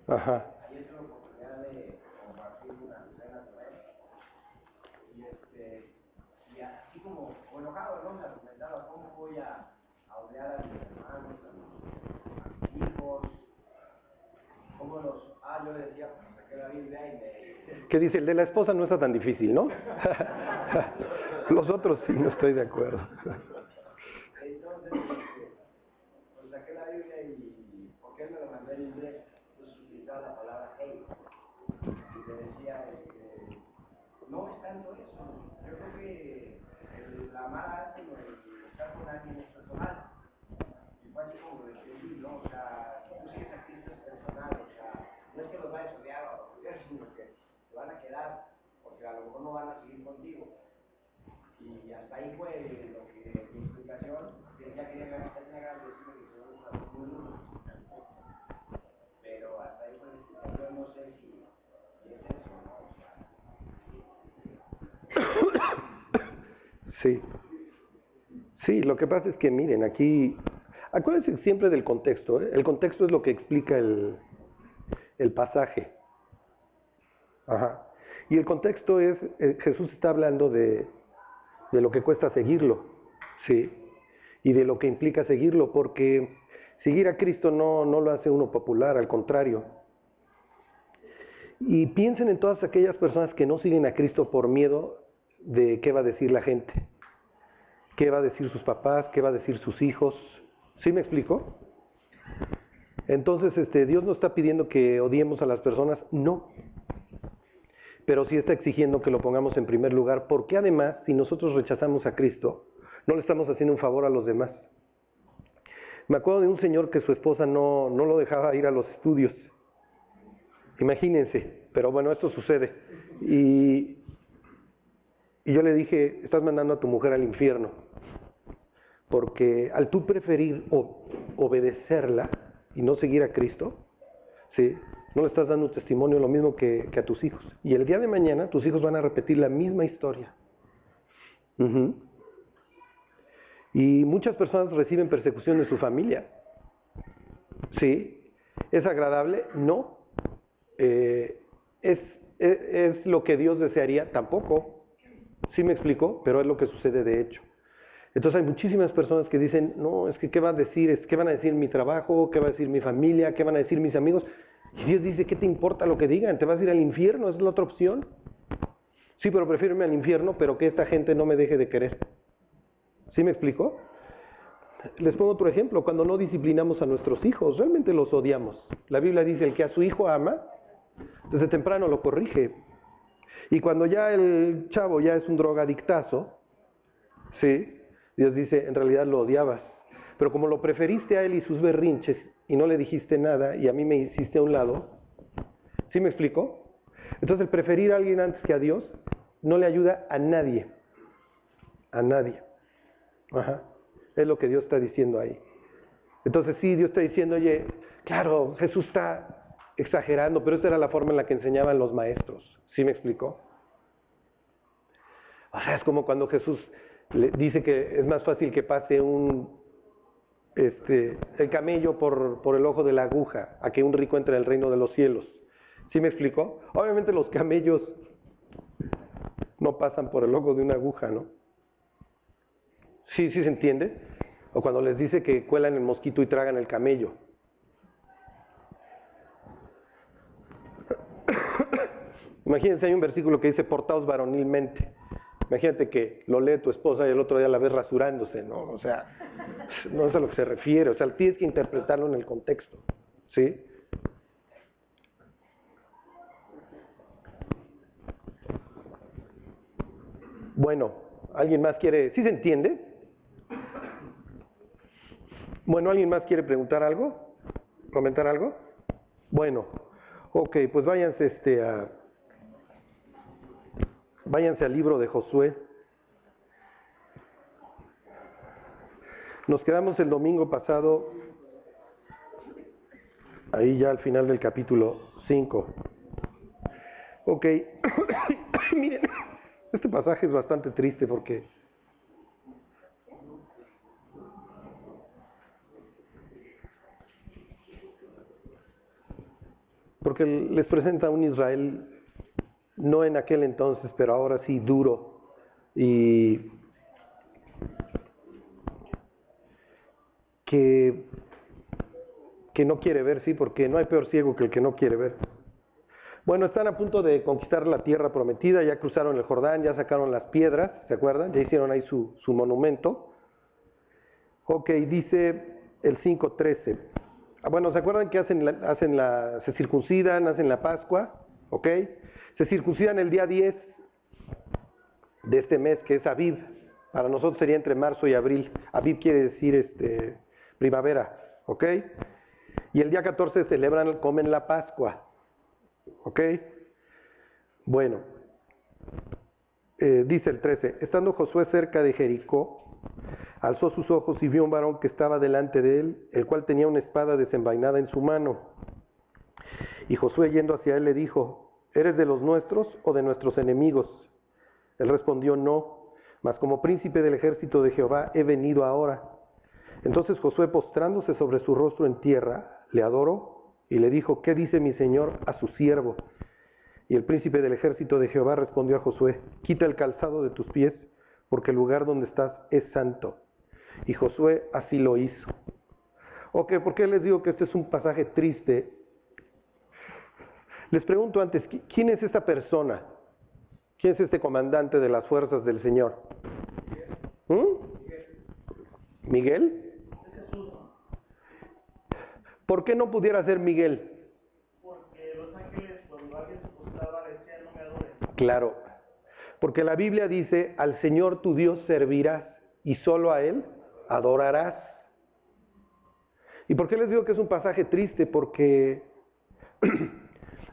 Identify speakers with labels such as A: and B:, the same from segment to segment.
A: Ajá.
B: Ayer tuve la oportunidad de compartir una cena con él. Y así como enojado, ¿no? Me argumentaba cómo voy a odiar a mis hermanos, a mis hijos, cómo los... yo le decía, pues saqué la Biblia y me...
A: ¿Qué dice? El de la esposa no está tan difícil, ¿no? Los otros sí, no estoy de acuerdo.
B: Entonces, pues saqué la Biblia y porque él me lo mandó en inglés, entonces utilizaba la palabra hate. Y le decía, no es tanto eso. Yo creo que el amar a alguien o el estar con alguien es personal. Y fue así como lo entendí, ¿no? O sea, si tú sigues a Cristo es personal, o sea, no es que los vayas a odiar o a odiar, sino que te van a quedar, porque a lo mejor no van a seguir contigo. Y hasta ahí fue lo que mi explicación, que ya quería ver esta escena grande, decirme que tenemos una muy dura. Pero hasta ahí fue la explicación, no sé si es eso, ¿no? O sea,
A: Sí. Sí, lo que pasa es que miren, aquí, acuérdense siempre del contexto, ¿eh? El contexto es lo que explica el pasaje. Ajá. Y el contexto es, Jesús está hablando de lo que cuesta seguirlo, ¿sí? Y de lo que implica seguirlo, porque seguir a Cristo no lo hace uno popular, al contrario. Y piensen en todas aquellas personas que no siguen a Cristo por miedo de qué va a decir la gente, qué va a decir sus papás, qué va a decir sus hijos. ¿Sí me explico? Entonces, Dios no está pidiendo que odiemos a las personas, no. Pero sí está exigiendo que lo pongamos en primer lugar, porque además, si nosotros rechazamos a Cristo, no le estamos haciendo un favor a los demás. Me acuerdo de un señor que su esposa no lo dejaba ir a los estudios. Imagínense, pero bueno, esto sucede. Y yo le dije, estás mandando a tu mujer al infierno, porque al tú preferir obedecerla y no seguir a Cristo, ¿sí? No le estás dando un testimonio lo mismo que a tus hijos. Y el día de mañana tus hijos van a repetir la misma historia. Uh-huh. Y muchas personas reciben persecución de su familia. ¿Sí? ¿Es agradable? No. ¿Es lo que Dios desearía? Tampoco. ¿Sí me explico? Pero es lo que sucede de hecho. Entonces hay muchísimas personas que dicen, no, es que ¿qué va a decir? ¿Qué van a decir mi trabajo? ¿Qué va a decir mi familia? ¿Qué van a decir mis amigos? Y Dios dice, ¿qué te importa lo que digan? ¿Te vas a ir al infierno? ¿Es la otra opción? Sí, pero prefiero irme al infierno, pero que esta gente no me deje de querer. ¿Sí me explico? Les pongo otro ejemplo, cuando no disciplinamos a nuestros hijos, realmente los odiamos. La Biblia dice, el que a su hijo ama, desde temprano lo corrige. Y cuando ya el chavo ya es un drogadictazo, ¿sí? Dios dice, en realidad lo odiabas. Pero como lo preferiste a él y sus berrinches y no le dijiste nada y a mí me hiciste a un lado, ¿sí me explico? Entonces el preferir a alguien antes que a Dios no le ayuda a nadie. A nadie. Ajá. Es lo que Dios está diciendo ahí. Entonces sí, Dios está diciendo, oye, claro, Jesús está exagerando, pero esta era la forma en la que enseñaban los maestros. ¿Sí me explicó? O sea, es como cuando Jesús le dice que es más fácil que pase el camello por el ojo de la aguja a que un rico entre en el reino de los cielos. ¿Sí me explicó? Obviamente los camellos no pasan por el ojo de una aguja, ¿no? Sí se entiende. O cuando les dice que cuelan el mosquito y tragan el camello. Imagínense, hay un versículo que dice, portaos varonilmente. Imagínate que lo lee tu esposa y el otro día la ves rasurándose, ¿no? O sea, no es a lo que se refiere. O sea, tienes que interpretarlo en el contexto, ¿sí? Bueno, ¿alguien más quiere? ¿Sí se entiende? Bueno, ¿alguien más quiere preguntar algo? ¿Comentar algo? Bueno, ok, pues váyanse al libro de Josué. Nos quedamos el domingo pasado, ahí ya al final del capítulo 5. Ok, miren, este pasaje es bastante triste porque les presenta un Israel, no en aquel entonces, pero ahora sí duro y que no quiere ver, sí, porque no hay peor ciego que el que no quiere ver. Bueno, están a punto de conquistar la tierra prometida, ya cruzaron el Jordán, ya sacaron las piedras, ¿se acuerdan? Ya hicieron ahí su monumento. Ok, dice el 5:13. Bueno, ¿se acuerdan que se circuncidan, hacen la Pascua? ¿Ok? Se circuncidan el día 10 de este mes, que es Aviv. Para nosotros sería entre marzo y abril. Aviv quiere decir primavera, ¿ok? Y el día 14 comen la Pascua, ¿ok? Bueno, dice el 13, estando Josué cerca de Jericó, alzó sus ojos y vio un varón que estaba delante de él, el cual tenía una espada desenvainada en su mano. Y Josué, yendo hacia él, le dijo, ¿eres de los nuestros o de nuestros enemigos? Él respondió, no, mas como príncipe del ejército de Jehová he venido ahora. Entonces Josué, postrándose sobre su rostro en tierra, le adoró y le dijo, ¿qué dice mi señor a su siervo? Y el príncipe del ejército de Jehová respondió a Josué, quita el calzado de tus pies, porque el lugar donde estás es santo. Y Josué así lo hizo. Ok, ¿por qué les digo que este es un pasaje triste? Les pregunto antes, ¿quién es esta persona? ¿Quién es este comandante de las fuerzas del Señor? ¿Miguel? ¿Por qué no pudiera ser Miguel?
C: Porque los ángeles, cuando alguien se postraba, decían, no me adores.
A: Claro, porque la Biblia dice, al Señor tu Dios servirás y solo a Él adorarás. ¿Y por qué les digo que es un pasaje triste? Porque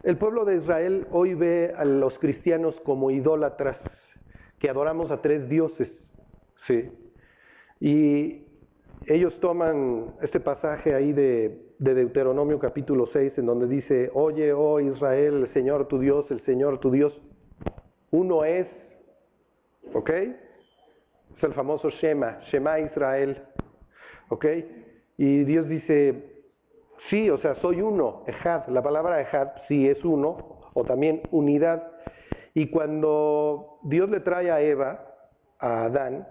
A: el pueblo de Israel hoy ve a los cristianos como idólatras, que adoramos a 3 dioses, ¿sí? Y ellos toman este pasaje ahí de Deuteronomio capítulo 6, en donde dice, oye, oh Israel, el Señor tu Dios, uno es, ¿ok? Es el famoso Shema Israel, ¿ok? Y Dios dice, sí, o sea, soy uno, Ejad, la palabra Ejad sí es uno, o también unidad. Y cuando Dios le trae a Eva, a Adán,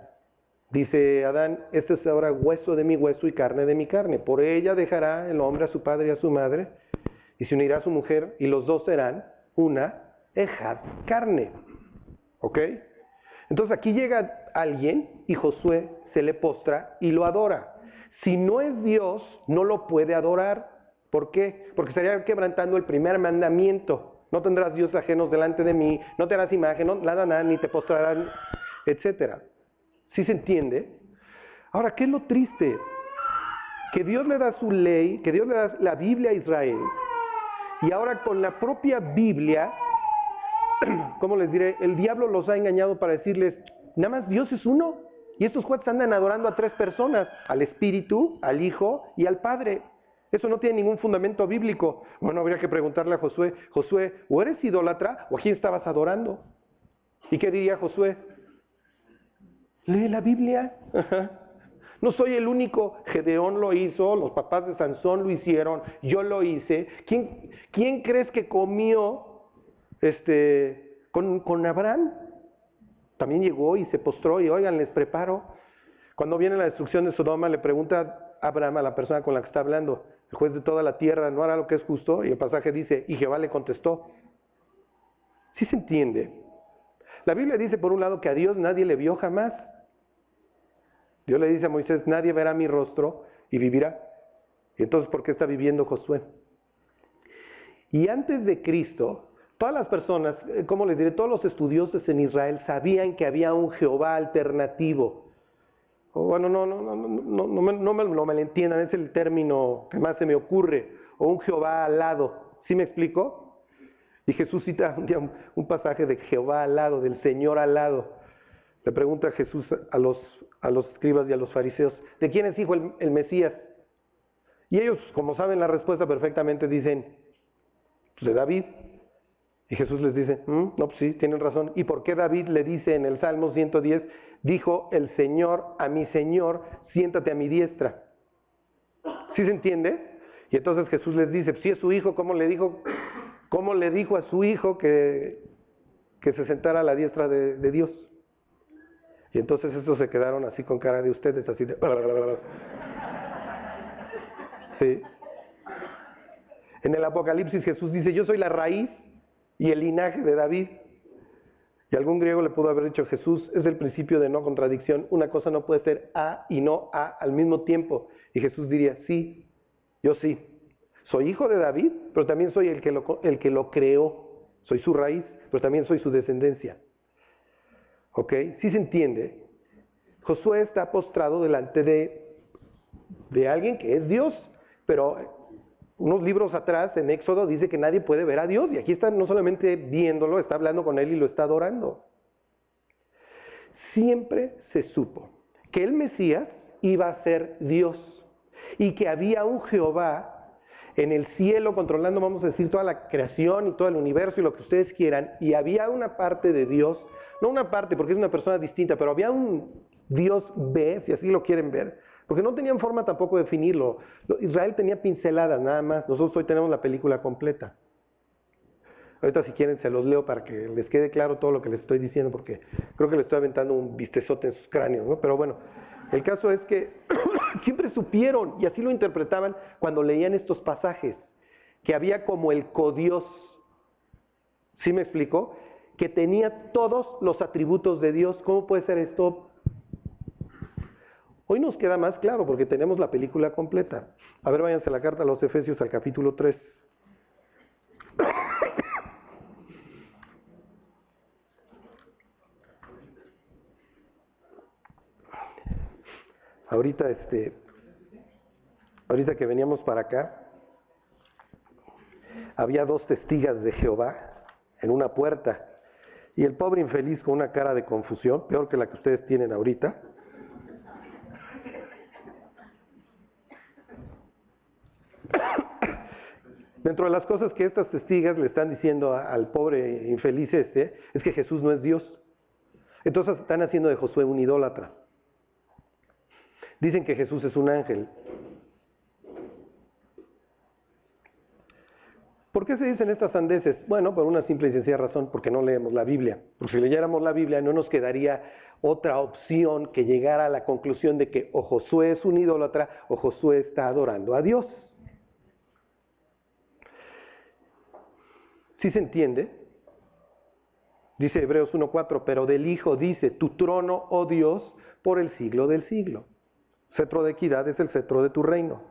A: dice Adán, este es ahora hueso de mi hueso y carne de mi carne. Por ella dejará el hombre a su padre y a su madre, y se unirá a su mujer, y los dos serán una Ejad, carne. ¿Ok? Entonces aquí llega alguien, y Josué se le postra y lo adora. Si no es Dios, no lo puede adorar. ¿Por qué? Porque estaría quebrantando el primer mandamiento. No tendrás dioses ajenos delante de mí, no te harás imagen, no nada, ni te postrarán, etcétera. ¿Sí se entiende? Ahora, ¿qué es lo triste? Que Dios le da su ley, que Dios le da la Biblia a Israel, y ahora con la propia Biblia, ¿cómo les diré? El diablo los ha engañado para decirles, nada más Dios es uno, y estos cuates andan adorando a 3 personas, al Espíritu, al Hijo y al Padre. Eso no tiene ningún fundamento bíblico. Bueno, habría que preguntarle a Josué, Josué, ¿o eres idólatra o a quién estabas adorando? ¿Y qué diría Josué? Lee la Biblia. No soy el único. Gedeón lo hizo, los papás de Sansón lo hicieron, yo lo hice. ¿Quién crees que comió con Abraham? También llegó y se postró y oigan, les preparo. Cuando viene la destrucción de Sodoma, le pregunta Abraham a la persona con la que está hablando, el juez de toda la tierra, ¿no hará lo que es justo? Y el pasaje dice, y Jehová le contestó. ¿Sí se entiende? La Biblia dice por un lado que a Dios nadie le vio jamás. Dios le dice a Moisés, nadie verá mi rostro y vivirá. Y entonces, ¿por qué está viviendo Josué? Y antes de Cristo, todas las personas, ¿cómo les diré? Todos los estudiosos en Israel sabían que había un Jehová alternativo. O bueno, no me lo malentiendan, es el término que más se me ocurre. O un Jehová alado. ¿Sí me explico? Y Jesús cita un día un pasaje de Jehová alado, del Señor alado. Le pregunta a Jesús a los escribas y a los fariseos, ¿de quién es hijo el Mesías? Y ellos, como saben la respuesta perfectamente, dicen, pues de David. Y Jesús les dice, no, pues sí, tienen razón. ¿Y por qué David le dice en el Salmo 110, dijo el Señor a mi Señor, siéntate a mi diestra? ¿Sí se entiende? Y entonces Jesús les dice, si es su hijo, ¿cómo le dijo? ¿Cómo le dijo a su hijo que se sentara a la diestra de Dios? Y entonces estos se quedaron así con cara de ustedes, así de... Sí. En el Apocalipsis Jesús dice, yo soy la raíz y el linaje de David. Y algún griego le pudo haber dicho, Jesús es el principio de no contradicción, una cosa no puede ser A y no A al mismo tiempo. Y Jesús diría, sí, yo sí. Soy hijo de David, pero también soy el que lo creó. Soy su raíz, pero también soy su descendencia. ¿Ok? ¿Sí se entiende? Josué está postrado delante de alguien que es Dios, pero unos libros atrás, en Éxodo, dice que nadie puede ver a Dios, y aquí está no solamente viéndolo, está hablando con él y lo está adorando. Siempre se supo que el Mesías iba a ser Dios, y que había un Jehová en el cielo controlando, vamos a decir, toda la creación y todo el universo y lo que ustedes quieran, y había una parte de Dios, no una parte porque es una persona distinta, pero había un Dios B, si así lo quieren ver, porque no tenían forma tampoco de definirlo. Israel tenía pinceladas nada más, nosotros hoy tenemos la película completa. Ahorita si quieren se los leo para que les quede claro todo lo que les estoy diciendo, porque creo que les estoy aventando un vistezote en sus cráneos, ¿no? Pero bueno, el caso es que siempre supieron, y así lo interpretaban cuando leían estos pasajes, que había como el codios, ¿sí me explico? Que tenía todos los atributos de Dios. ¿Cómo puede ser esto? Hoy nos queda más claro porque tenemos la película completa. A ver, váyanse a la carta a los Efesios al capítulo 3. Ahorita que veníamos para acá, había dos testigas de Jehová en una puerta, y el pobre infeliz con una cara de confusión, peor que la que ustedes tienen ahorita. Dentro de las cosas que estas testigas le están diciendo al pobre infeliz es que Jesús no es Dios. Entonces están haciendo de Josué un idólatra. Dicen que Jesús es un ángel. ¿Por qué se dicen estas sandeces? Bueno, por una simple y sencilla razón, porque no leemos la Biblia. Porque si leyéramos la Biblia no nos quedaría otra opción que llegar a la conclusión de que o Josué es un idólatra o Josué está adorando a Dios. ¿Sí se entiende? Dice Hebreos 1:4, pero del Hijo dice, tu trono, oh Dios, por el siglo del siglo. Cetro de equidad es el cetro de tu reino.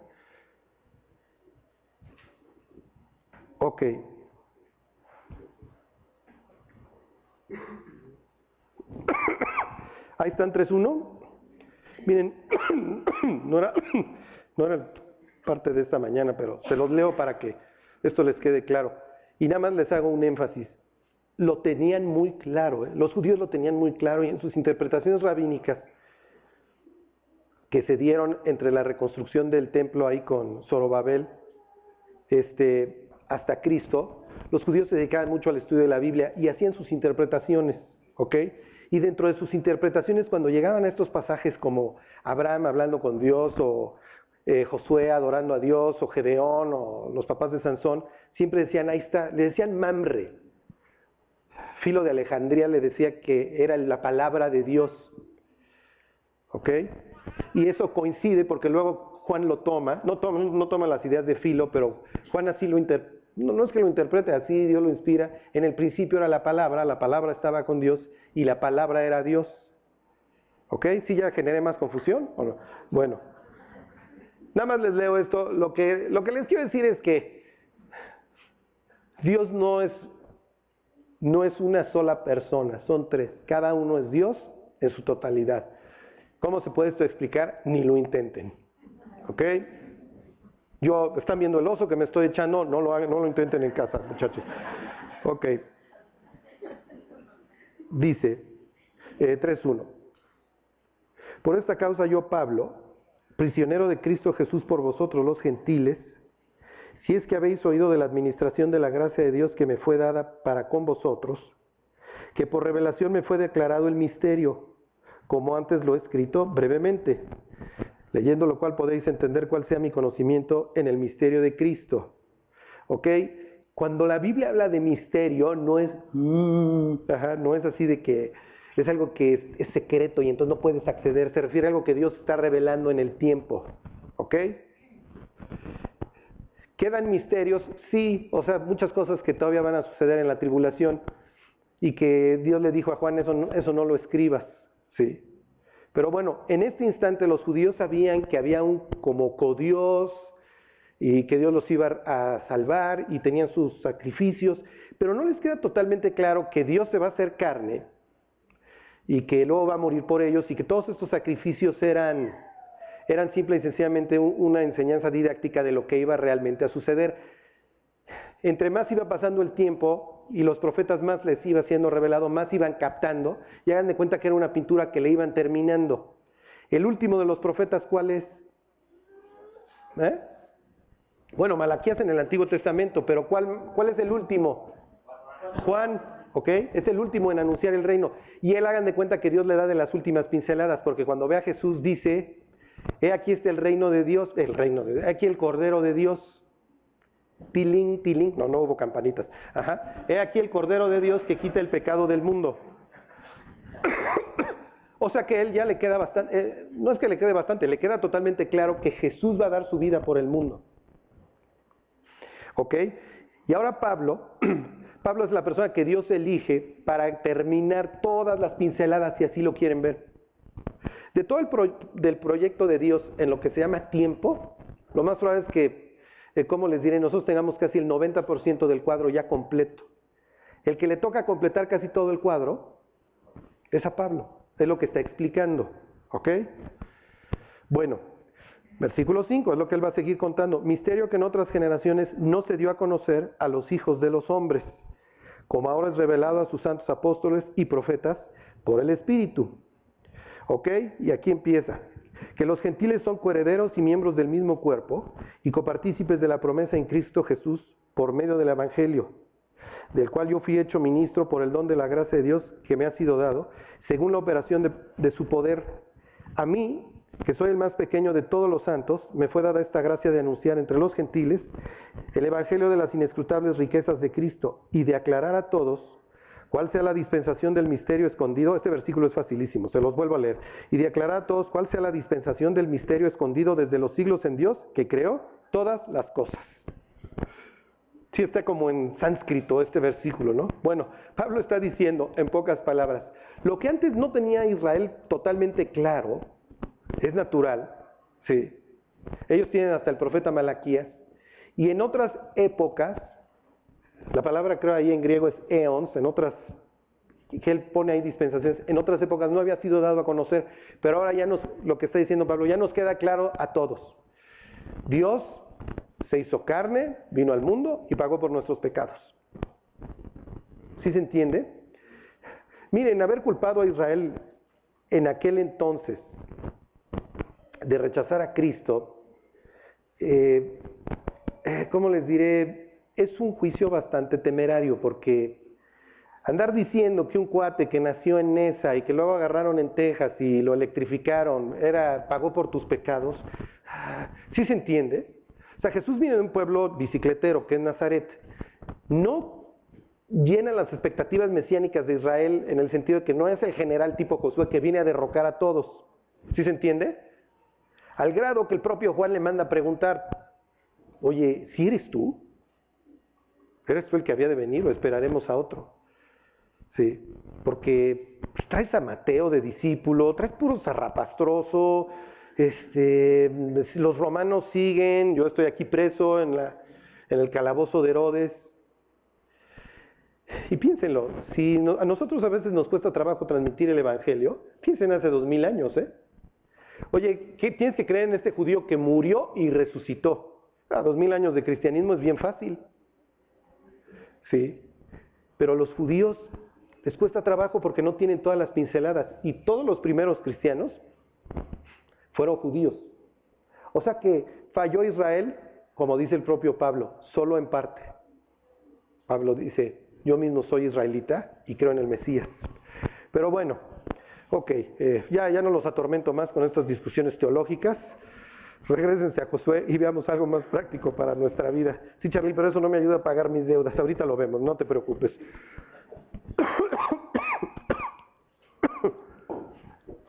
A: Ok. Ahí están 3:1. Miren, no era parte de esta mañana, pero se los leo para que esto les quede claro. Y nada más les hago un énfasis. Lo tenían muy claro, los judíos lo tenían muy claro, y en sus interpretaciones rabínicas que se dieron entre la reconstrucción del templo ahí con Zorobabel hasta Cristo, los judíos se dedicaban mucho al estudio de la Biblia y hacían sus interpretaciones, ¿ok? Y dentro de sus interpretaciones, cuando llegaban a estos pasajes como Abraham hablando con Dios, o Josué adorando a Dios, o Gedeón, o los papás de Sansón, siempre decían, ahí está, le decían Mamre. Filo de Alejandría le decía que era la palabra de Dios, ¿ok? Y eso coincide porque luego Juan lo toma, no toma las ideas de Filo, pero Juan así lo interpreta, no es que lo interprete así, Dios lo inspira. En el principio era la palabra estaba con Dios y la palabra era Dios. ¿Ok? ¿Sí ya generé más confusión o no? Bueno, nada más les leo esto. Lo que les quiero decir es que Dios no es una sola persona, son tres. Cada uno es Dios en su totalidad. ¿Cómo se puede esto explicar? Ni lo intenten. ¿Ok? Están viendo el oso que me estoy echando, no lo hagan, no lo intenten en casa, muchachos. Ok. Dice 3:1. Por esta causa yo, Pablo, prisionero de Cristo Jesús por vosotros los gentiles, si es que habéis oído de la administración de la gracia de Dios que me fue dada para con vosotros, que por revelación me fue declarado el misterio, como antes lo he escrito brevemente, leyendo lo cual podéis entender cuál sea mi conocimiento en el misterio de Cristo. ¿Ok? Cuando la Biblia habla de misterio, no es, no es así de que es algo que es secreto y entonces no puedes acceder. Se refiere a algo que Dios está revelando en el tiempo. ¿Ok? ¿Quedan misterios? Sí, o sea, muchas cosas que todavía van a suceder en la tribulación y que Dios le dijo a Juan, eso no lo escribas. ¿Sí? Pero bueno, en este instante los judíos sabían que había un como codios y que Dios los iba a salvar y tenían sus sacrificios, pero no les queda totalmente claro que Dios se va a hacer carne y que luego va a morir por ellos y que todos estos sacrificios eran simple y sencillamente una enseñanza didáctica de lo que iba realmente a suceder. Entre más iba pasando el tiempo y los profetas más les iba siendo revelado, más iban captando y hagan de cuenta que era una pintura que le iban terminando. El último de los profetas, ¿cuál es? Bueno, Malaquías en el Antiguo Testamento, pero ¿cuál es el último? Juan, ¿ok? Es el último en anunciar el reino. Y él hagan de cuenta que Dios le da de las últimas pinceladas, porque cuando ve a Jesús dice, he aquí está el reino de Dios, aquí el Cordero de Dios. Tilín, tilín, no hubo campanitas. He aquí el Cordero de Dios que quita el pecado del mundo. O sea que a él ya le queda bastante, no es que le quede bastante, le queda totalmente claro que Jesús va a dar su vida por el mundo. ¿Ok? Y ahora Pablo es la persona que Dios elige para terminar todas las pinceladas, si así lo quieren ver. De todo del proyecto de Dios en lo que se llama tiempo, lo más probable es que, como les diré, nosotros tengamos casi el 90% del cuadro ya completo. El que le toca completar casi todo el cuadro es a Pablo, es lo que está explicando. ¿Ok? Bueno, versículo 5 es lo que él va a seguir contando. Misterio que en otras generaciones no se dio a conocer a los hijos de los hombres, como ahora es revelado a sus santos apóstoles y profetas por el Espíritu. ¿Ok? Y aquí empieza. Que los gentiles son coherederos y miembros del mismo cuerpo y copartícipes de la promesa en Cristo Jesús por medio del Evangelio, del cual yo fui hecho ministro por el don de la gracia de Dios que me ha sido dado, según la operación de su poder. A mí, que soy el más pequeño de todos los santos, me fue dada esta gracia de anunciar entre los gentiles el Evangelio de las inescrutables riquezas de Cristo y de aclarar a todos cuál sea la dispensación del misterio escondido. Este versículo es facilísimo, se los vuelvo a leer. Y de aclarar a todos cuál sea la dispensación del misterio escondido desde los siglos en Dios, que creó todas las cosas. Sí, está como en sánscrito este versículo, ¿no? Bueno, Pablo está diciendo, en pocas palabras, lo que antes no tenía Israel totalmente claro, es natural, sí. Ellos tienen hasta el profeta Malaquías, y en otras épocas, la palabra creo ahí en griego es eons, en otras, que él pone ahí dispensaciones, en otras épocas no había sido dado a conocer, pero ahora ya lo que está diciendo Pablo, ya nos queda claro a todos. Dios se hizo carne, vino al mundo y pagó por nuestros pecados. ¿Sí se entiende? Miren, haber culpado a Israel en aquel entonces de rechazar a Cristo, ¿cómo les diré? Es un juicio bastante temerario, porque andar diciendo que un cuate que nació en Nesa y que luego agarraron en Texas y lo electrificaron, pagó por tus pecados, ¿sí se entiende? O sea, Jesús vino de un pueblo bicicletero que es Nazaret. No llena las expectativas mesiánicas de Israel en el sentido de que no es el general tipo Josué que viene a derrocar a todos. ¿Sí se entiende? Al grado que el propio Juan le manda a preguntar, oye, ¿sí eres tú? ¿Eres tú el que había de venir o esperaremos a otro? Sí, porque pues, traes a Mateo de discípulo, traes puro zarrapastroso, los romanos siguen, yo estoy aquí preso en el calabozo de Herodes. Y piénsenlo, si a nosotros a veces nos cuesta trabajo transmitir el Evangelio, piensen hace 2000 años, Oye, ¿qué tienes que creer en este judío que murió y resucitó? 2000 años de cristianismo es bien fácil. Sí, pero a los judíos les cuesta trabajo porque no tienen todas las pinceladas. Y todos los primeros cristianos fueron judíos. O sea que falló Israel, como dice el propio Pablo, solo en parte. Pablo dice, yo mismo soy israelita y creo en el Mesías. Pero bueno, ok, ya no los atormento más con estas discusiones teológicas. Regrésense a Josué y veamos algo más práctico para nuestra vida. Sí, Charlie, pero eso no me ayuda a pagar mis deudas. Ahorita lo vemos, no te preocupes.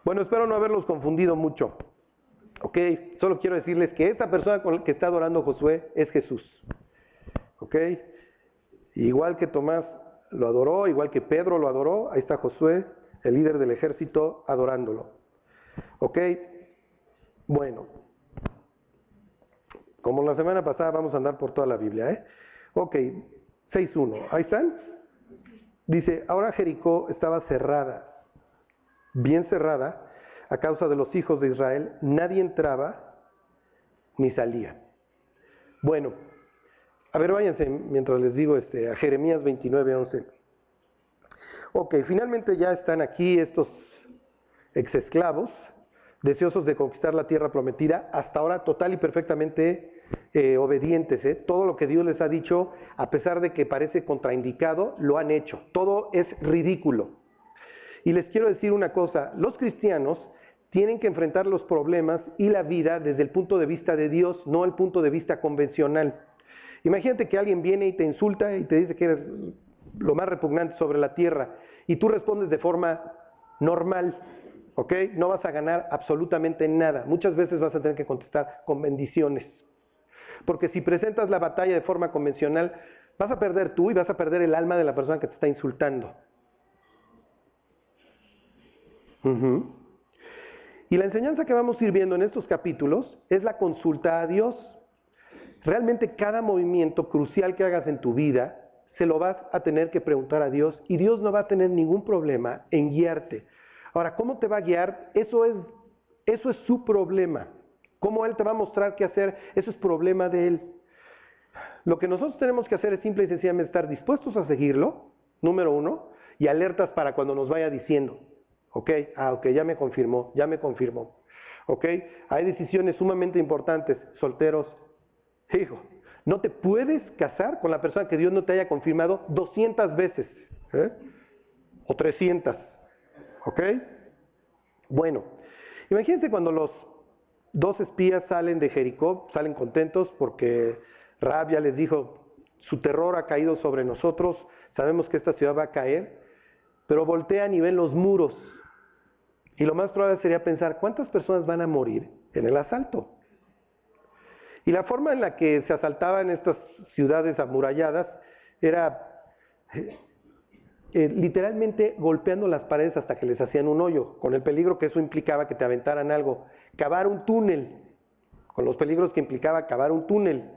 A: Bueno, espero no haberlos confundido mucho. Ok, solo quiero decirles que esta persona con la que está adorando Josué es Jesús. Ok, igual que Tomás lo adoró, igual que Pedro lo adoró, ahí está Josué, el líder del ejército, adorándolo. Ok, bueno. Como la semana pasada vamos a andar por toda la Biblia, ¿eh? Ok, 6.1, ¿ahí están? Dice, ahora Jericó estaba cerrada, bien cerrada, a causa de los hijos de Israel, nadie entraba ni salía. Bueno, a ver, váyanse mientras les digo a Jeremías 29:11. Ok, finalmente ya están aquí estos exesclavos, deseosos de conquistar la tierra prometida, hasta ahora total y perfectamente obedientes. Todo lo que Dios les ha dicho, a pesar de que parece contraindicado, lo han hecho. Todo es ridículo. Y les quiero decir una cosa, los cristianos tienen que enfrentar los problemas y la vida desde el punto de vista de Dios, no el punto de vista convencional. Imagínate que alguien viene y te insulta y te dice que eres lo más repugnante sobre la tierra y tú respondes de forma normal, ¿ok? No vas a ganar absolutamente nada. Muchas veces vas a tener que contestar con bendiciones. Porque si presentas la batalla de forma convencional, vas a perder tú y vas a perder el alma de la persona que te está insultando. Y la enseñanza que vamos a ir viendo en estos capítulos es la consulta a Dios. Realmente cada movimiento crucial que hagas en tu vida, se lo vas a tener que preguntar a Dios y Dios no va a tener ningún problema en guiarte. Ahora, ¿cómo te va a guiar? Eso es su problema. ¿Cómo Él te va a mostrar qué hacer? Eso es problema de Él. Lo que nosotros tenemos que hacer es simple y sencillamente estar dispuestos a seguirlo, número uno, y alertas para cuando nos vaya diciendo. ¿Ok? Ok, ya me confirmó. ¿Ok? Hay decisiones sumamente importantes, solteros. Hijo, no te puedes casar con la persona que Dios no te haya confirmado 200 veces. O 300. ¿Ok? Bueno, imagínense cuando los dos espías salen de Jericó, salen contentos porque Rahab ya les dijo, su terror ha caído sobre nosotros, sabemos que esta ciudad va a caer, pero voltean y ven los muros. Y lo más probable sería pensar, ¿cuántas personas van a morir en el asalto? Y la forma en la que se asaltaban estas ciudades amuralladas era literalmente golpeando las paredes hasta que les hacían un hoyo, con el peligro que eso implicaba que te aventaran algo. Cavar un túnel, con los peligros que implicaba cavar un túnel.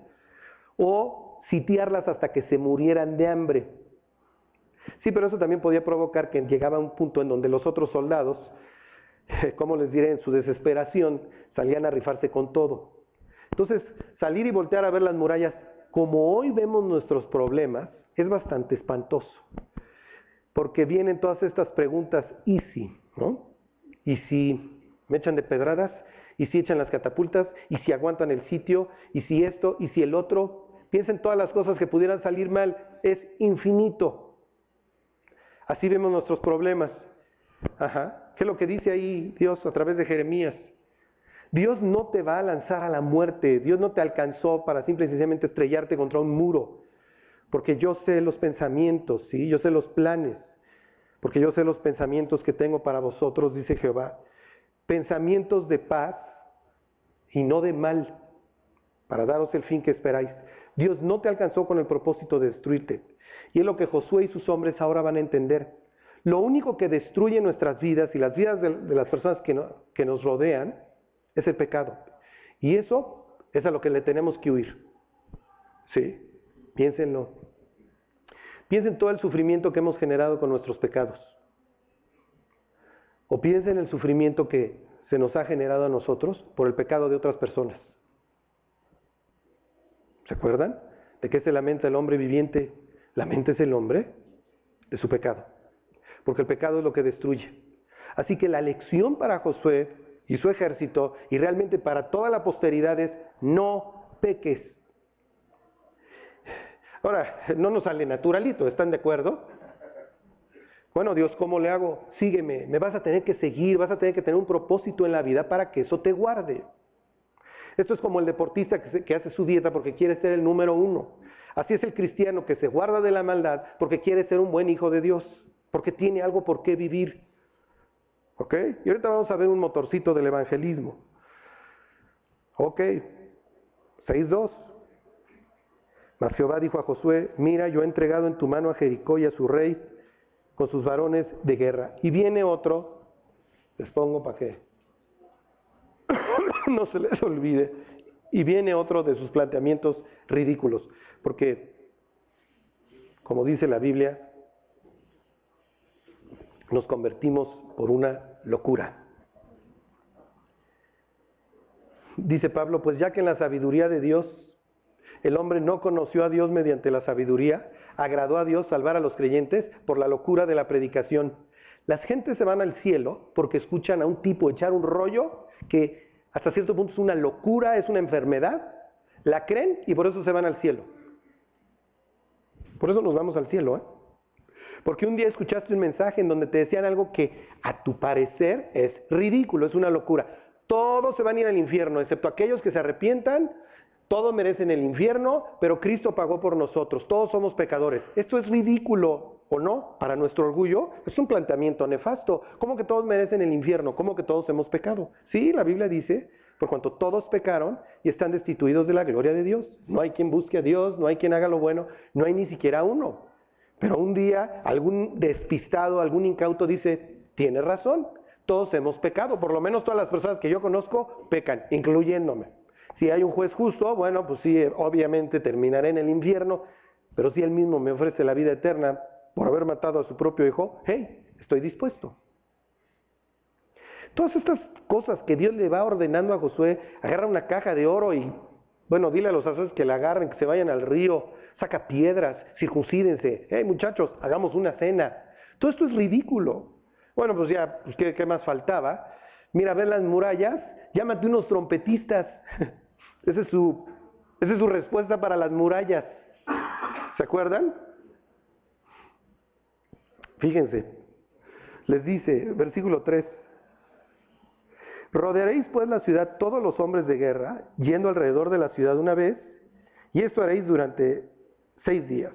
A: O sitiarlas hasta que se murieran de hambre. Sí, pero eso también podía provocar que llegaba a un punto en donde los otros soldados, como les diré, en su desesperación, salían a rifarse con todo. Entonces, salir y voltear a ver las murallas, como hoy vemos nuestros problemas, es bastante espantoso. Porque vienen todas estas preguntas, ¿y si? ¿No? ¿Y si me echan de pedradas? ¿Y si echan las catapultas? ¿Y si aguantan el sitio? ¿Y si esto? ¿Y si el otro? Piensen todas las cosas que pudieran salir mal. Es infinito. Así vemos nuestros problemas. ¿Qué es lo que dice ahí Dios a través de Jeremías? Dios no te va a lanzar a la muerte. Dios no te alcanzó para simple y sencillamente estrellarte contra un muro. Porque yo sé los pensamientos, ¿sí? Yo sé los planes. Porque yo sé los pensamientos que tengo para vosotros, dice Jehová. Pensamientos de paz y no de mal, para daros el fin que esperáis. Dios no te alcanzó con el propósito de destruirte. Y es lo que Josué y sus hombres ahora van a entender. Lo único que destruye nuestras vidas y las vidas de las personas que nos rodean es el pecado. Y eso es a lo que le tenemos que huir. ¿Sí? Piénsenlo. Piensen todo el sufrimiento que hemos generado con nuestros pecados. O piensen el sufrimiento que se nos ha generado a nosotros por el pecado de otras personas. ¿Se acuerdan? ¿De qué se lamenta el hombre viviente? Laméntese el hombre de su pecado. Porque el pecado es lo que destruye. Así que la lección para Josué y su ejército, y realmente para toda la posteridad, es no peques. Ahora, no nos sale naturalito, ¿están de acuerdo? Bueno, Dios, ¿cómo le hago? Sígueme, me vas a tener que seguir, vas a tener que tener un propósito en la vida para que eso te guarde. Esto es como el deportista que hace su dieta porque quiere ser el número 1. Así es el cristiano que se guarda de la maldad porque quiere ser un buen hijo de Dios, porque tiene algo por qué vivir. ¿Ok? Y ahorita vamos a ver un motorcito del evangelismo. Ok, 6:2. Mas Jehová dijo a Josué, mira, yo he entregado en tu mano a Jericó y a su rey con sus varones de guerra. Y viene otro, les pongo para que no se les olvide, y viene otro de sus planteamientos ridículos, porque, como dice la Biblia, nos convertimos por una locura. Dice Pablo, pues ya que en la sabiduría de Dios, el hombre no conoció a Dios mediante la sabiduría, agradó a Dios salvar a los creyentes por la locura de la predicación. Las gentes se van al cielo porque escuchan a un tipo echar un rollo que hasta cierto punto es una locura, es una enfermedad, la creen y por eso se van al cielo. Por eso nos vamos al cielo, ¿eh? Porque un día escuchaste un mensaje en donde te decían algo que a tu parecer es ridículo, es una locura. Todos se van a ir al infierno, excepto aquellos que se arrepientan. Todos merecen el infierno, pero Cristo pagó por nosotros. Todos somos pecadores. Esto es ridículo, ¿o no? Para nuestro orgullo, es un planteamiento nefasto. ¿Cómo que todos merecen el infierno? ¿Cómo que todos hemos pecado? Sí, la Biblia dice, por cuanto todos pecaron y están destituidos de la gloria de Dios. No hay quien busque a Dios, no hay quien haga lo bueno, no hay ni siquiera uno. Pero un día algún despistado, algún incauto dice, tiene razón, todos hemos pecado. Por lo menos todas las personas que yo conozco pecan, incluyéndome. Si hay un juez justo, bueno, pues sí, obviamente terminaré en el infierno, pero si él mismo me ofrece la vida eterna por haber matado a su propio hijo, hey, estoy dispuesto. Todas estas cosas que Dios le va ordenando a Josué, agarra una caja de oro y, bueno, dile a los sacerdotes que la agarren, que se vayan al río, saca piedras, circuncídense, hey muchachos, hagamos una cena. Todo esto es ridículo. Bueno, pues ya, pues, ¿qué más faltaba? Mira, ver las murallas, llámate unos trompetistas. Esa es su respuesta para las murallas. ¿Se acuerdan? Fíjense, les dice, versículo 3. Rodearéis pues la ciudad todos los hombres de guerra, yendo alrededor de la ciudad una vez, y esto haréis durante 6 días.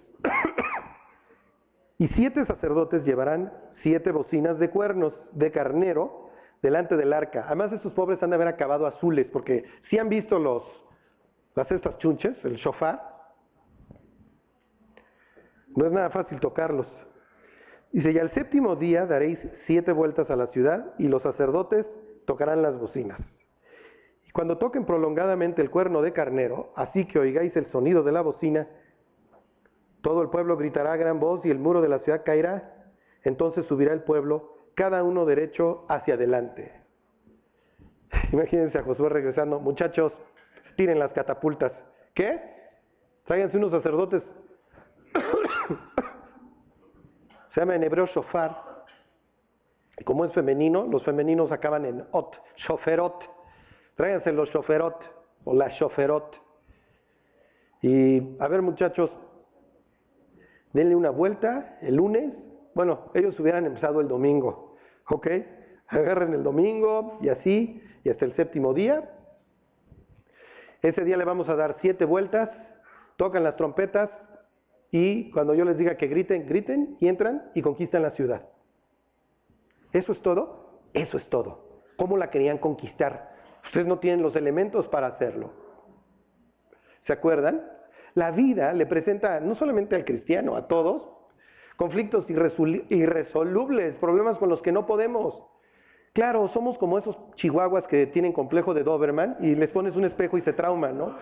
A: Y 7 sacerdotes llevarán 7 bocinas de cuernos de carnero delante del arca. Además, estos pobres han de haber acabado azules, porque si han visto estas chunches, el shofar, no es nada fácil tocarlos. Dice, y al 7º día daréis 7 vueltas a la ciudad, y los sacerdotes tocarán las bocinas. Y cuando toquen prolongadamente el cuerno de carnero, así que oigáis el sonido de la bocina, todo el pueblo gritará a gran voz y el muro de la ciudad caerá. Entonces subirá el pueblo, cada uno derecho hacia adelante. Imagínense a Josué regresando, muchachos, tiren las catapultas. ¿Qué? Tráiganse unos sacerdotes. Se llama en hebreo shofar. Y como es femenino, los femeninos acaban en ot, shoferot. Tráiganse los shoferot o las shoferot. Y a ver muchachos, denle una vuelta el lunes. Bueno, ellos hubieran empezado el domingo, ¿ok? Agarren el domingo y así, y hasta el 7º día. Ese día le vamos a dar 7 vueltas, tocan las trompetas y cuando yo les diga que griten, griten y entran y conquistan la ciudad. ¿Eso es todo? Eso es todo. ¿Cómo la querían conquistar? Ustedes no tienen los elementos para hacerlo. ¿Se acuerdan? La vida le presenta no solamente al cristiano, a todos, conflictos irresolubles, problemas con los que no podemos. Claro, somos como esos chihuahuas que tienen complejo de Doberman y les pones un espejo y se trauman, ¿no?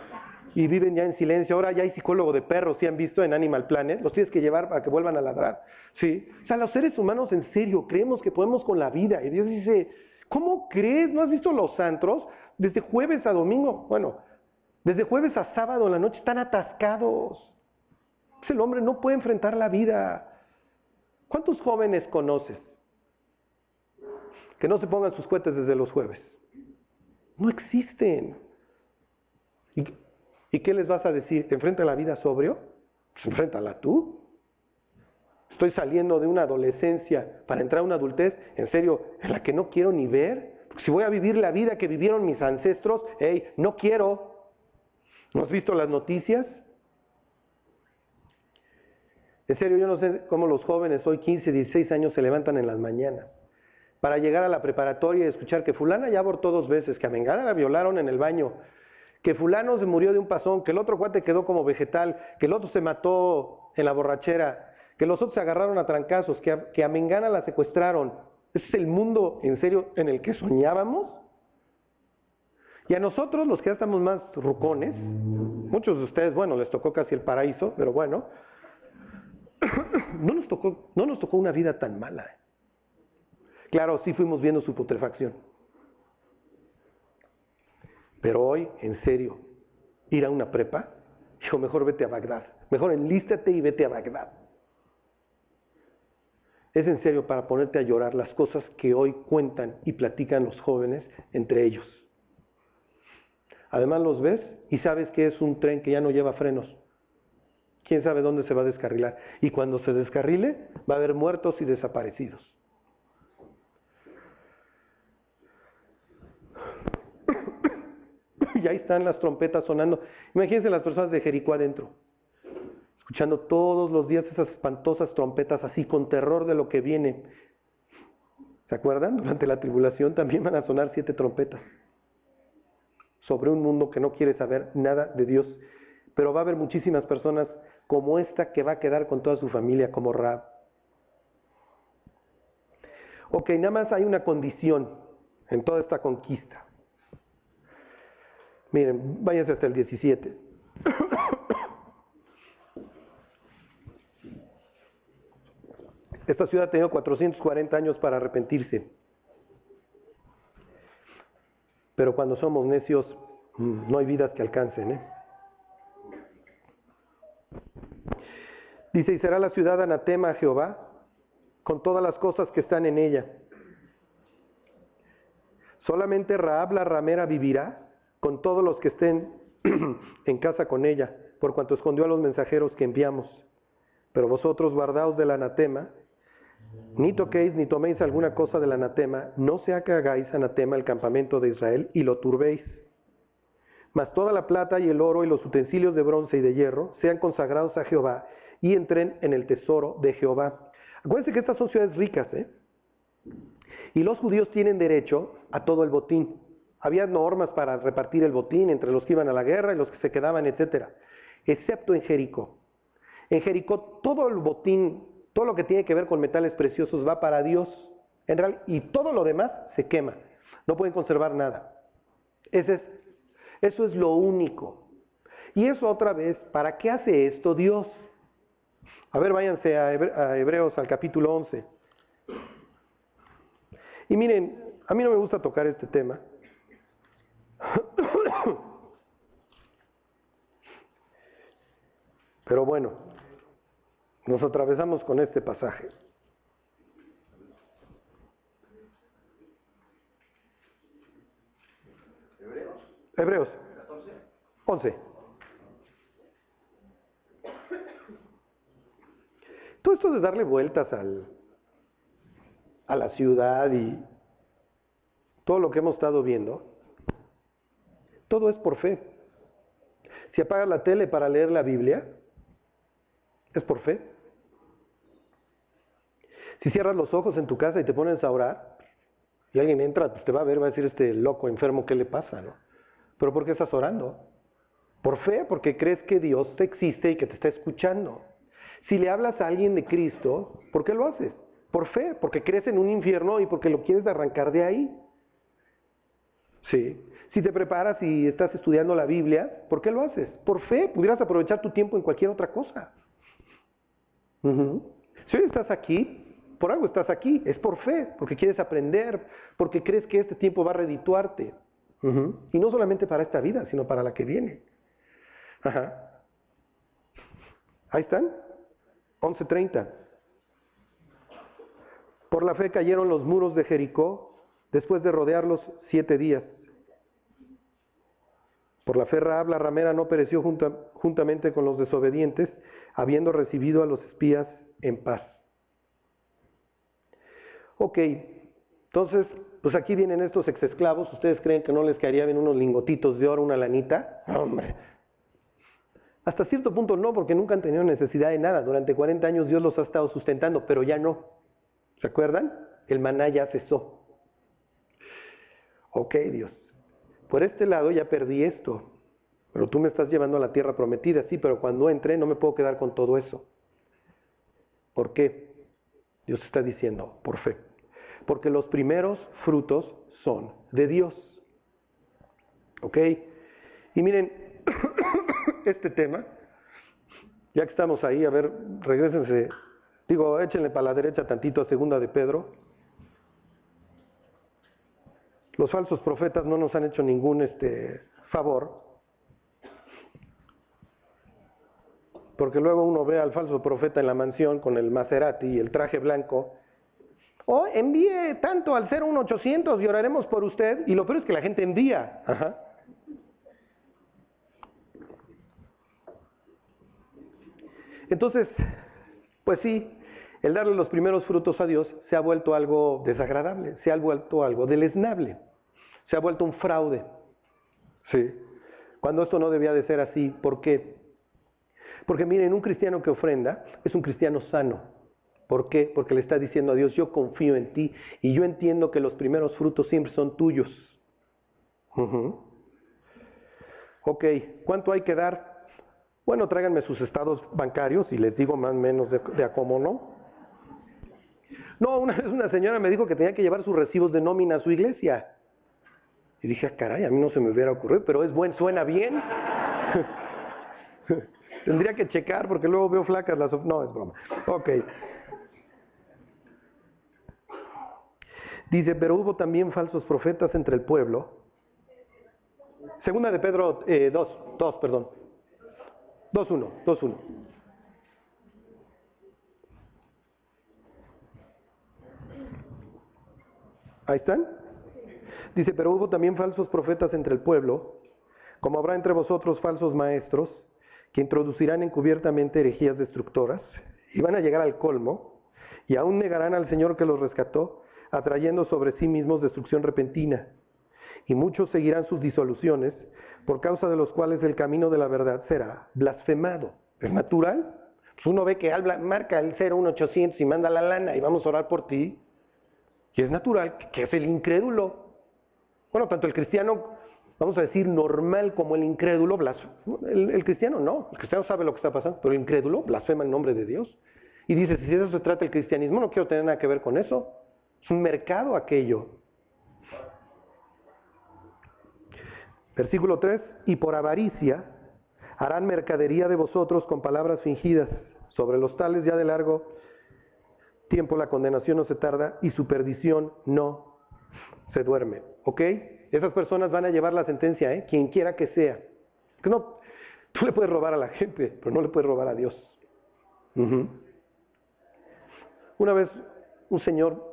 A: Y viven ya en silencio. Ahora ya hay psicólogo de perros, ¿sí han visto en Animal Planet? Los tienes que llevar para que vuelvan a ladrar, ¿sí? O sea, los seres humanos en serio creemos que podemos con la vida. Y Dios dice, ¿cómo crees? ¿No has visto los antros? Desde jueves a domingo, bueno, desde jueves a sábado en la noche están atascados. Pues el hombre no puede enfrentar la vida. ¿Cuántos jóvenes conoces que no se pongan sus cohetes desde los jueves? No existen. ¿Y qué les vas a decir? ¿Te enfrenta la vida sobrio? Pues enfréntala tú. Estoy saliendo de una adolescencia para entrar a una adultez, en serio, en la que no quiero ni ver. Si voy a vivir la vida que vivieron mis ancestros, hey, no quiero. ¿No has visto las noticias? En serio, yo no sé cómo los jóvenes hoy 15, 16 años se levantan en las mañanas para llegar a la preparatoria y escuchar que fulana ya abortó 2 veces, que a Mengana la violaron en el baño, que fulano se murió de un pasón, que el otro cuate quedó como vegetal, que el otro se mató en la borrachera, que los otros se agarraron a trancazos, que a Mengana la secuestraron. ¿Ese es el mundo, en serio, en el que soñábamos? Y a nosotros, los que ya estamos más rucones, muchos de ustedes, bueno, les tocó casi el paraíso, pero bueno, no nos tocó una vida tan mala. Claro, sí fuimos viendo su putrefacción. Pero hoy, en serio, ir a una prepa, dijo, mejor vete a Bagdad. Mejor enlístate y vete a Bagdad. Es en serio para ponerte a llorar las cosas que hoy cuentan y platican los jóvenes entre ellos. Además los ves y sabes que es un tren que ya no lleva frenos. ¿Quién sabe dónde se va a descarrilar? Y cuando se descarrile, va a haber muertos y desaparecidos. Y ahí están las trompetas sonando. Imagínense las personas de Jericó adentro, escuchando todos los días esas espantosas trompetas así, con terror de lo que viene. ¿Se acuerdan? Durante la tribulación también van a sonar 7 trompetas sobre un mundo que no quiere saber nada de Dios. Pero va a haber muchísimas personas como esta que va a quedar con toda su familia, como Rahab. Ok, nada más hay una condición en toda esta conquista. Miren, váyanse hasta el 17. Esta ciudad ha tenido 440 años para arrepentirse. Pero cuando somos necios, no hay vidas que alcancen, ¿eh? Dice, y será la ciudad anatema a Jehová, con todas las cosas que están en ella. Solamente Rahab la ramera vivirá, con todos los que estén en casa con ella, por cuanto escondió a los mensajeros que enviamos. Pero vosotros guardaos del anatema, ni toquéis ni toméis alguna cosa del anatema, no sea que hagáis anatema el campamento de Israel y lo turbéis. Mas toda la plata y el oro y los utensilios de bronce y de hierro sean consagrados a Jehová y entren en el tesoro de Jehová. Acuérdense que estas son ciudades ricas, ¿eh? Y los judíos tienen derecho a todo el botín. Había normas para repartir el botín entre los que iban a la guerra y los que se quedaban, etc. Excepto en Jericó. En Jericó todo el botín, todo lo que tiene que ver con metales preciosos va para Dios. Y todo lo demás se quema. No pueden conservar nada. Eso es lo único. Y eso otra vez, ¿para qué hace esto Dios? A ver, váyanse a Hebreos al capítulo 11. Y miren, a mí no me gusta tocar este tema. Pero bueno, nos atravesamos con este pasaje. Hebreos 11. Todo esto de darle vueltas a la ciudad y todo lo que hemos estado viendo, todo es por fe. Si apagas la tele para leer la Biblia, es por fe. Si cierras los ojos en tu casa y te pones a orar, y alguien entra, pues te va a ver, va a decir, este loco enfermo, ¿qué le pasa? ¿No? ¿Pero por qué estás orando? Por fe, porque crees que Dios existe y que te está escuchando. Si le hablas a alguien de Cristo, ¿por qué lo haces? Por fe, porque crees en un infierno y porque lo quieres arrancar de ahí. Sí. Si te preparas y estás estudiando la Biblia, ¿por qué lo haces? Por fe, pudieras aprovechar tu tiempo en cualquier otra cosa. Si hoy estás aquí, por algo estás aquí, es por fe, porque quieres aprender, porque crees que este tiempo va a redituarte. Y no solamente para esta vida, sino para la que viene. Ahí están, 11:30. Por la fe cayeron los muros de Jericó después de rodearlos 7 días. Por la fe Rahab la ramera no pereció juntamente con los desobedientes, habiendo recibido a los espías en paz. Ok, entonces pues aquí vienen estos exesclavos, ¿ustedes creen que no les caería bien unos lingotitos de oro, una lanita? No, hombre. Hasta cierto punto no, porque nunca han tenido necesidad de nada. Durante 40 años Dios los ha estado sustentando, pero ya no. ¿Se acuerdan? El maná ya cesó. Ok, Dios. Por este lado ya perdí esto, pero tú me estás llevando a la tierra prometida, sí, pero cuando entre no me puedo quedar con todo eso. ¿Por qué? Dios está diciendo, por fe. Porque los primeros frutos son de Dios. ¿Ok? Y miren, este tema, ya que estamos ahí, a ver, regrésense, échenle para la derecha tantito a 2 de Pedro. Los falsos profetas no nos han hecho ningún favor, porque luego uno ve al falso profeta en la mansión con el Maserati y el traje blanco. Oh, envíe tanto al 01800 y oraremos por usted. Y lo peor es que la gente envía. Ajá. Entonces, pues sí, el darle los primeros frutos a Dios se ha vuelto algo desagradable, se ha vuelto algo deleznable, se ha vuelto un fraude. Sí. Cuando esto no debía de ser así, ¿por qué? Porque miren, un cristiano que ofrenda es un cristiano sano. ¿Por qué? Porque le está diciendo a Dios, yo confío en ti y yo entiendo que los primeros frutos siempre son tuyos. Ok, ¿cuánto hay que dar? Bueno, tráiganme sus estados bancarios y les digo más o menos de a cómo no. No, una vez una señora me dijo que tenía que llevar sus recibos de nómina a su iglesia. Y dije, caray, a mí no se me hubiera ocurrido, pero es buen, suena bien. Tendría que checar porque luego veo flacas las... No, es broma. Ok. Dice, pero hubo también falsos profetas entre el pueblo. 2 de Pedro 2:1. Ahí están. Dice, pero hubo también falsos profetas entre el pueblo, como habrá entre vosotros falsos maestros, que introducirán encubiertamente herejías destructoras, y van a llegar al colmo, y aún negarán al Señor que los rescató, atrayendo sobre sí mismos destrucción repentina. Y muchos seguirán sus disoluciones, por causa de los cuales el camino de la verdad será blasfemado. ¿Es natural? Pues uno ve que marca el 01800 y manda la lana y vamos a orar por ti. Y es natural que es el incrédulo. Bueno, tanto el cristiano, vamos a decir, normal como el incrédulo, el cristiano no. El cristiano sabe lo que está pasando, pero el incrédulo blasfema el nombre de Dios. Y dice, si de eso se trata el cristianismo, no quiero tener nada que ver con eso. Es un mercado aquello. Versículo 3, y por avaricia harán mercadería de vosotros con palabras fingidas. Sobre los tales ya de largo tiempo la condenación no se tarda y su perdición no se duerme. ¿Ok? Esas personas van a llevar la sentencia, quien quiera que sea. Que no, tú le puedes robar a la gente, pero no le puedes robar a Dios. Una vez un señor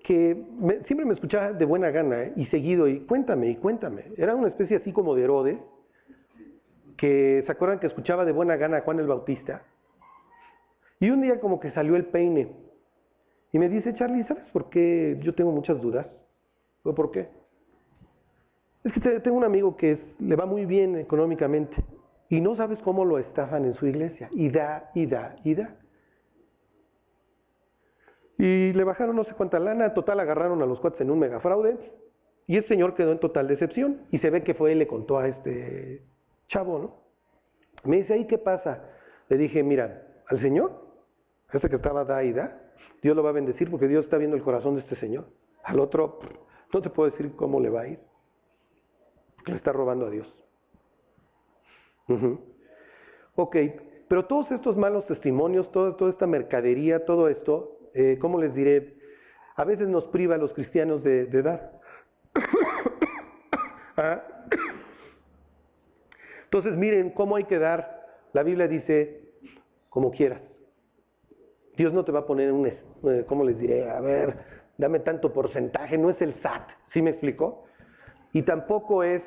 A: que siempre me escuchaba de buena gana y seguido, y cuéntame. Era una especie así como de Herodes, que se acuerdan que escuchaba de buena gana a Juan el Bautista. Y un día como que salió el peine. Y me dice, Charlie, ¿sabes por qué yo tengo muchas dudas? ¿Por qué? Es que tengo un amigo que le va muy bien económicamente y no sabes cómo lo estafan en su iglesia. Y da. Y le bajaron no sé cuánta lana, total agarraron a los cuates en un megafraude y el señor quedó en total decepción. Y se ve que fue y le contó a este chavo, ¿no? Me dice, ¿ahí qué pasa? Le dije, mira, al señor, ese que estaba da, Dios lo va a bendecir porque Dios está viendo el corazón de este señor. Al otro, no te puedo decir cómo le va a ir. Le está robando a Dios. Ok, pero todos estos malos testimonios, toda esta mercadería, todo esto, ¿cómo les diré? A veces nos priva a los cristianos de dar. Entonces miren cómo hay que dar. La Biblia dice, como quieras. Dios no te va a poner ¿cómo les diré? A ver, dame tanto porcentaje, no es el SAT, ¿sí me explicó? Y tampoco es,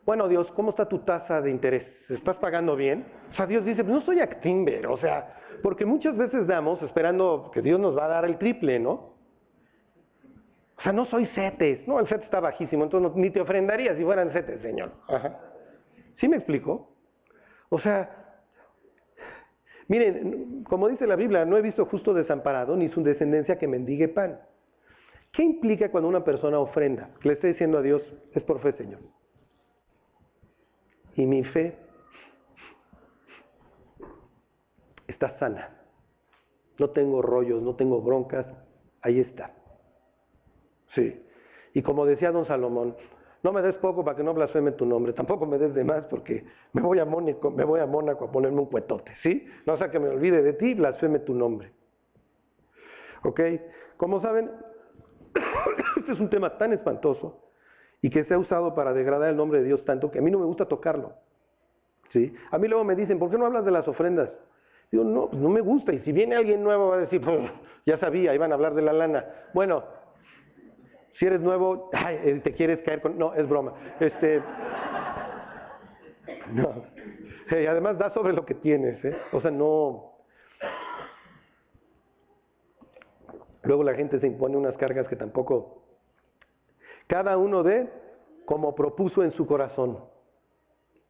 A: bueno Dios, ¿cómo está tu tasa de interés? ¿Estás pagando bien? O sea, Dios dice, pues no soy Actinver, o sea, porque muchas veces damos esperando que Dios nos va a dar el triple, ¿no? O sea, no soy CETES. No, el CETES está bajísimo, entonces ni te ofrendaría si fueran CETES, Señor. Ajá. ¿Sí me explico? O sea, miren, como dice la Biblia, no he visto justo desamparado ni su descendencia que mendigue pan. ¿Qué implica cuando una persona ofrenda? Le está diciendo a Dios, es por fe, Señor. Y mi fe está sana. No tengo rollos, no tengo broncas, ahí está. Sí. Y como decía don Salomón, no me des poco para que no blasfeme tu nombre, tampoco me des de más porque me voy a Mónaco a ponerme un cuetote, ¿sí? No sea que me olvide de ti, blasfeme tu nombre. ¿Ok? Como saben, este es un tema tan espantoso y que se ha usado para degradar el nombre de Dios tanto que a mí no me gusta tocarlo. ¿Sí? A mí luego me dicen, ¿por qué no hablas de las ofrendas? Digo, no, pues no me gusta. Y si viene alguien nuevo va a decir, pues, ya sabía, iban a hablar de la lana. Bueno, si eres nuevo, ay, te quieres caer con... No, es broma. No. Además da sobre lo que tienes, ¿eh? O sea, no... Luego la gente se impone unas cargas que tampoco... Cada uno dé como propuso en su corazón.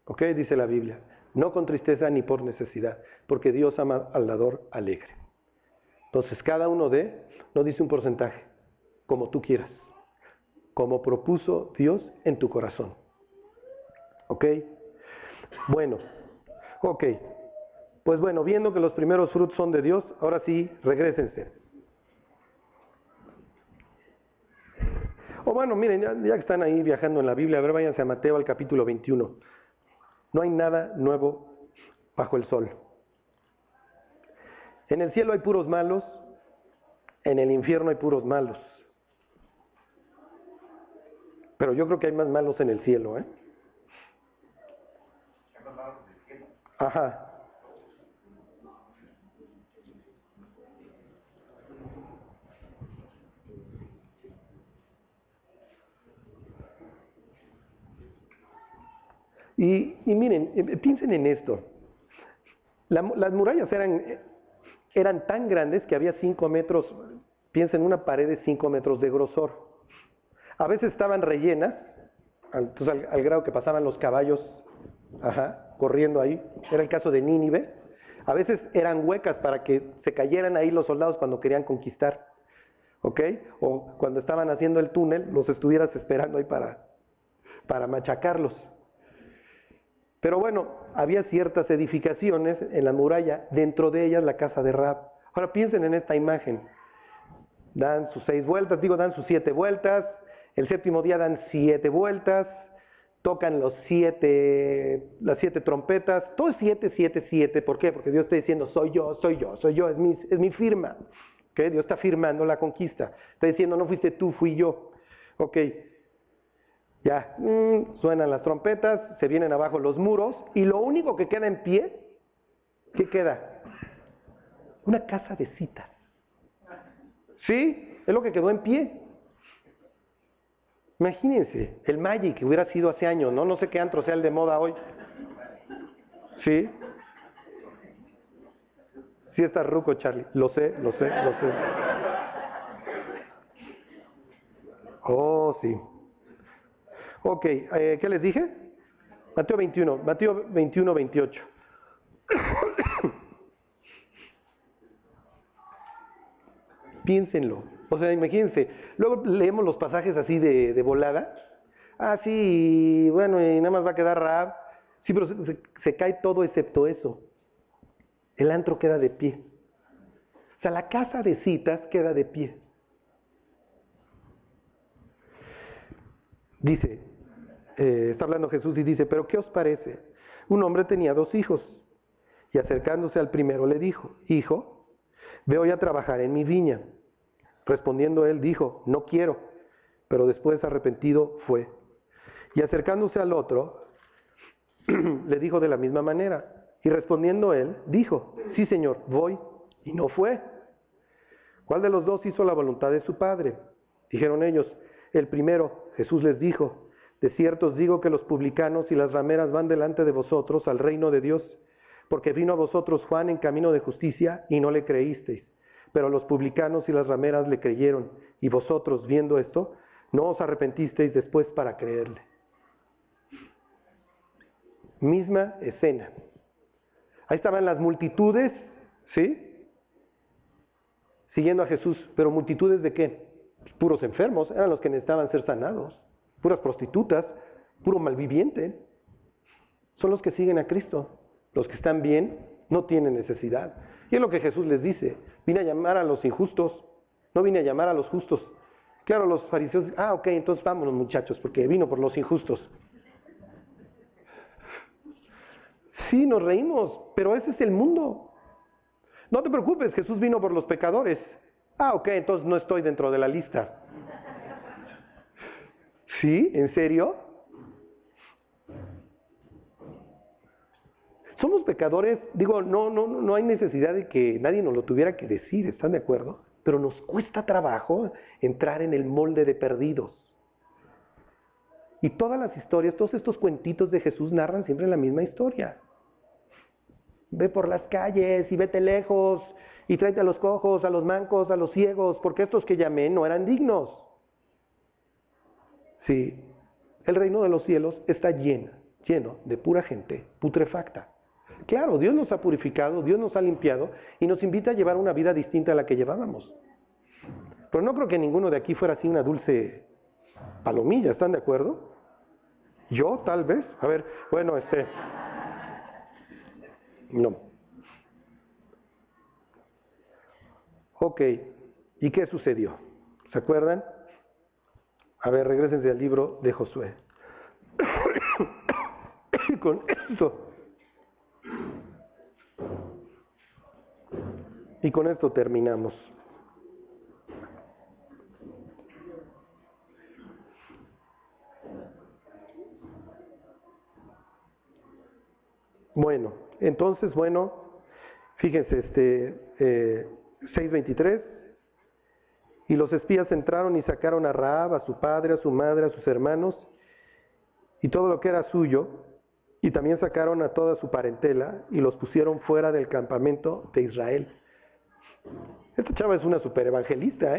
A: ¿Ok? Dice la Biblia. No con tristeza ni por necesidad, porque Dios ama al dador alegre. Entonces, cada uno dé, no dice un porcentaje, como tú quieras. Como propuso Dios en tu corazón. ¿Ok? Bueno, ok. Pues bueno, viendo que los primeros frutos son de Dios, ahora sí, regrésense. O bueno, miren, ya que están ahí viajando en la Biblia, a ver, váyanse a Mateo al capítulo 21. No hay nada nuevo bajo el sol. En el cielo hay puros malos, en el infierno hay puros malos. Pero yo creo que hay más malos en el cielo, ¿eh? Ajá. Y miren, piensen en esto. Las murallas eran tan grandes que había 5 metros, piensen en una pared de 5 metros de grosor. A veces estaban rellenas, entonces al grado que pasaban los caballos, corriendo ahí. Era el caso de Nínive. A veces eran huecas para que se cayeran ahí los soldados cuando querían conquistar. ¿Ok? O cuando estaban haciendo el túnel, los estuvieras esperando ahí para machacarlos. Pero bueno, había ciertas edificaciones en la muralla, dentro de ellas la casa de Rahab. Ahora piensen en esta imagen. Dan sus 6 vueltas, dan sus 7 vueltas, el séptimo día dan 7 vueltas, tocan las 7 trompetas, todo es 7, 7, 7. ¿Por qué? Porque Dios está diciendo, soy yo, es mi firma. ¿Okay? Dios está firmando la conquista. Está diciendo, no fuiste tú, fui yo. Ok. Ya, suenan las trompetas, se vienen abajo los muros, y lo único que queda en pie, ¿qué queda? Una casa de citas. ¿Sí? Es lo que quedó en pie. Imagínense, el Magic hubiera sido hace años, ¿no? No sé qué antro sea el de moda hoy. ¿Sí? Sí está ruco, Charlie. Lo sé. Oh, sí. Ok, ¿qué les dije? Mateo 21, 28. Piénsenlo. O sea, imagínense. Luego leemos los pasajes así de volada. Ah, sí, bueno, y nada más va a quedar Rahab. Sí, pero se cae todo excepto eso. El antro queda de pie. O sea, la casa de citas queda de pie. Dice, está hablando Jesús y dice, ¿pero qué os parece? Un hombre tenía 2 hijos. Y acercándose al primero le dijo, hijo, ve hoy a trabajar en mi viña. Respondiendo él dijo, no quiero. Pero después arrepentido fue. Y acercándose al otro, le dijo de la misma manera. Y respondiendo él, dijo, sí señor, voy. Y no fue. ¿Cuál de los 2 hizo la voluntad de su padre? Dijeron ellos, el primero. Jesús les dijo, de cierto os digo que los publicanos y las rameras van delante de vosotros al reino de Dios, porque vino a vosotros Juan en camino de justicia y no le creísteis, Pero los publicanos y las rameras le creyeron, y vosotros, viendo esto, no os arrepentisteis después para creerle. Misma escena. Ahí estaban las multitudes, ¿sí? Siguiendo a Jesús. ¿Pero multitudes de qué? Puros enfermos, eran los que necesitaban ser sanados. Puras prostitutas, puro malviviente. Son los que siguen a Cristo. Los que están bien no tienen necesidad. Y es lo que Jesús les dice. Vine a llamar a los injustos, no vine a llamar a los justos. Claro, los fariseos, ok, entonces vámonos muchachos, porque vino por los injustos. Sí, nos reímos, pero ese es el mundo. No te preocupes, Jesús vino por los pecadores. Ok, entonces no estoy dentro de la lista. ¿Sí? ¿En serio? Somos pecadores, digo, no hay necesidad de que nadie nos lo tuviera que decir, ¿están de acuerdo? Pero nos cuesta trabajo entrar en el molde de perdidos. Y todas las historias, todos estos cuentitos de Jesús narran siempre la misma historia. Ve por las calles y vete lejos y tráete a los cojos, a los mancos, a los ciegos, porque estos que llamé no eran dignos. Sí, el reino de los cielos está lleno de pura gente putrefacta. Claro, Dios nos ha purificado, Dios nos ha limpiado y nos invita a llevar una vida distinta a la que llevábamos. Pero no creo que ninguno de aquí fuera así una dulce palomilla, ¿están de acuerdo? Yo, tal vez. A ver, bueno, no. Ok, ¿y qué sucedió? ¿Se acuerdan? A ver, regrésense al libro de Josué. Y con esto terminamos. Bueno, entonces, fíjense, 6:23, y los espías entraron y sacaron a Rahab, a su padre, a su madre, a sus hermanos, y todo lo que era suyo, y también sacaron a toda su parentela, y los pusieron fuera del campamento de Israel. Esta chava es una super evangelista,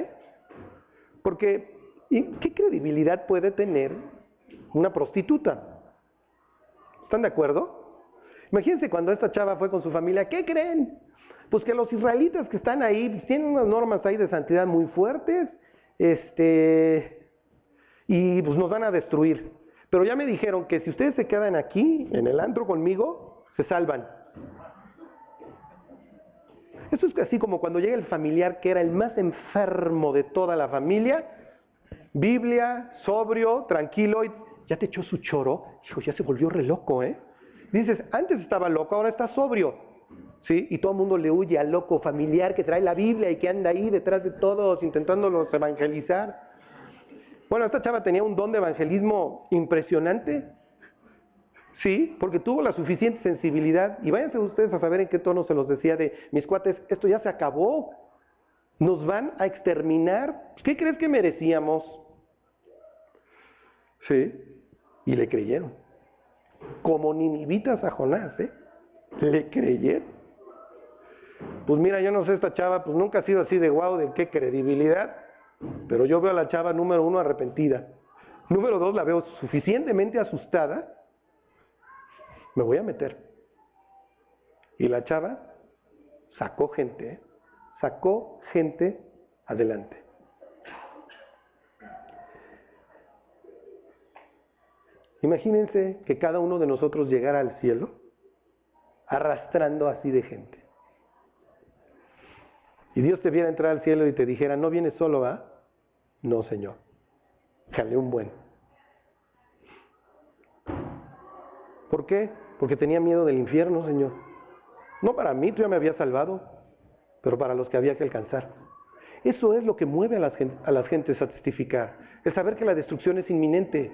A: Porque, ¿qué credibilidad puede tener una prostituta? ¿Están de acuerdo? Imagínense cuando esta chava fue con su familia, ¿qué creen? Pues que los israelitas que están ahí pues, tienen unas normas ahí de santidad muy fuertes, y pues nos van a destruir. Pero ya me dijeron que si ustedes se quedan aquí, en el antro conmigo, se salvan. Eso es así como cuando llega el familiar que era el más enfermo de toda la familia, Biblia, sobrio, tranquilo, y ya te echó su choro, hijo, ya se volvió re loco, Dices, antes estaba loco, ahora está sobrio, ¿sí? Y todo el mundo le huye al loco familiar que trae la Biblia y que anda ahí detrás de todos intentándolos evangelizar. Bueno, esta chava tenía un don de evangelismo impresionante, sí, porque tuvo la suficiente sensibilidad, y váyanse ustedes a saber en qué tono se los decía de, mis cuates, esto ya se acabó, nos van a exterminar, ¿qué crees que merecíamos? Sí, y le creyeron, como ninivitas a Jonás, le creyeron. Pues mira, yo no sé, esta chava, pues nunca ha sido así de guau, de qué credibilidad, pero yo veo a la chava número 1 arrepentida, número 2 la veo suficientemente asustada, me voy a meter. Y la chava sacó gente adelante. Imagínense que cada uno de nosotros llegara al cielo arrastrando así de gente. Y Dios te viera entrar al cielo y te dijera, ¿no vienes solo, No, Señor. Jalé un buen. ¿Por qué? Porque tenía miedo del infierno, Señor. No para mí, tú ya me habías salvado, pero para los que había que alcanzar. Eso es lo que mueve a las gentes a testificar, el saber que la destrucción es inminente.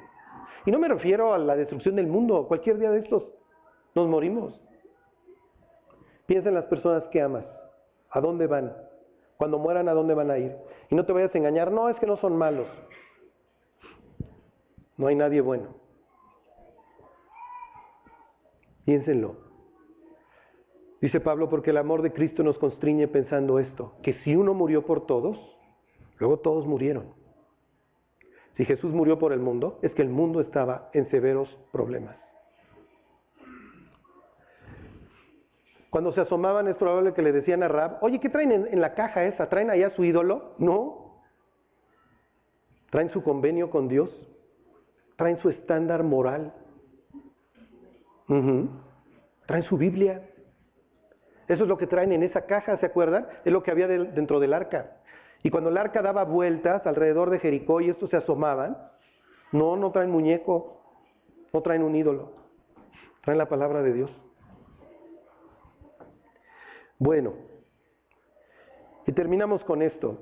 A: Y no me refiero a la destrucción del mundo, cualquier día de estos nos morimos. Piensa en las personas que amas, ¿a dónde van? Cuando mueran, ¿a dónde van a ir? Y no te vayas a engañar, no, es que no son malos. No hay nadie bueno. Piénsenlo. Dice Pablo, porque el amor de Cristo nos constriñe pensando esto, que si uno murió por todos, luego todos murieron. Si Jesús murió por el mundo, es que el mundo estaba en severos problemas. Cuando se asomaban es probable que le decían a Rahab, oye, ¿qué traen en la caja esa? ¿Traen allá su ídolo? No. Traen su convenio con Dios. Traen su estándar moral. Traen su Biblia. Eso es lo que traen en esa caja, ¿se acuerdan? Es lo que había dentro del arca. Y cuando el arca daba vueltas alrededor de Jericó y estos se asomaban, no traen muñeco, no traen un ídolo. Traen la palabra de Dios. Bueno, y terminamos con esto.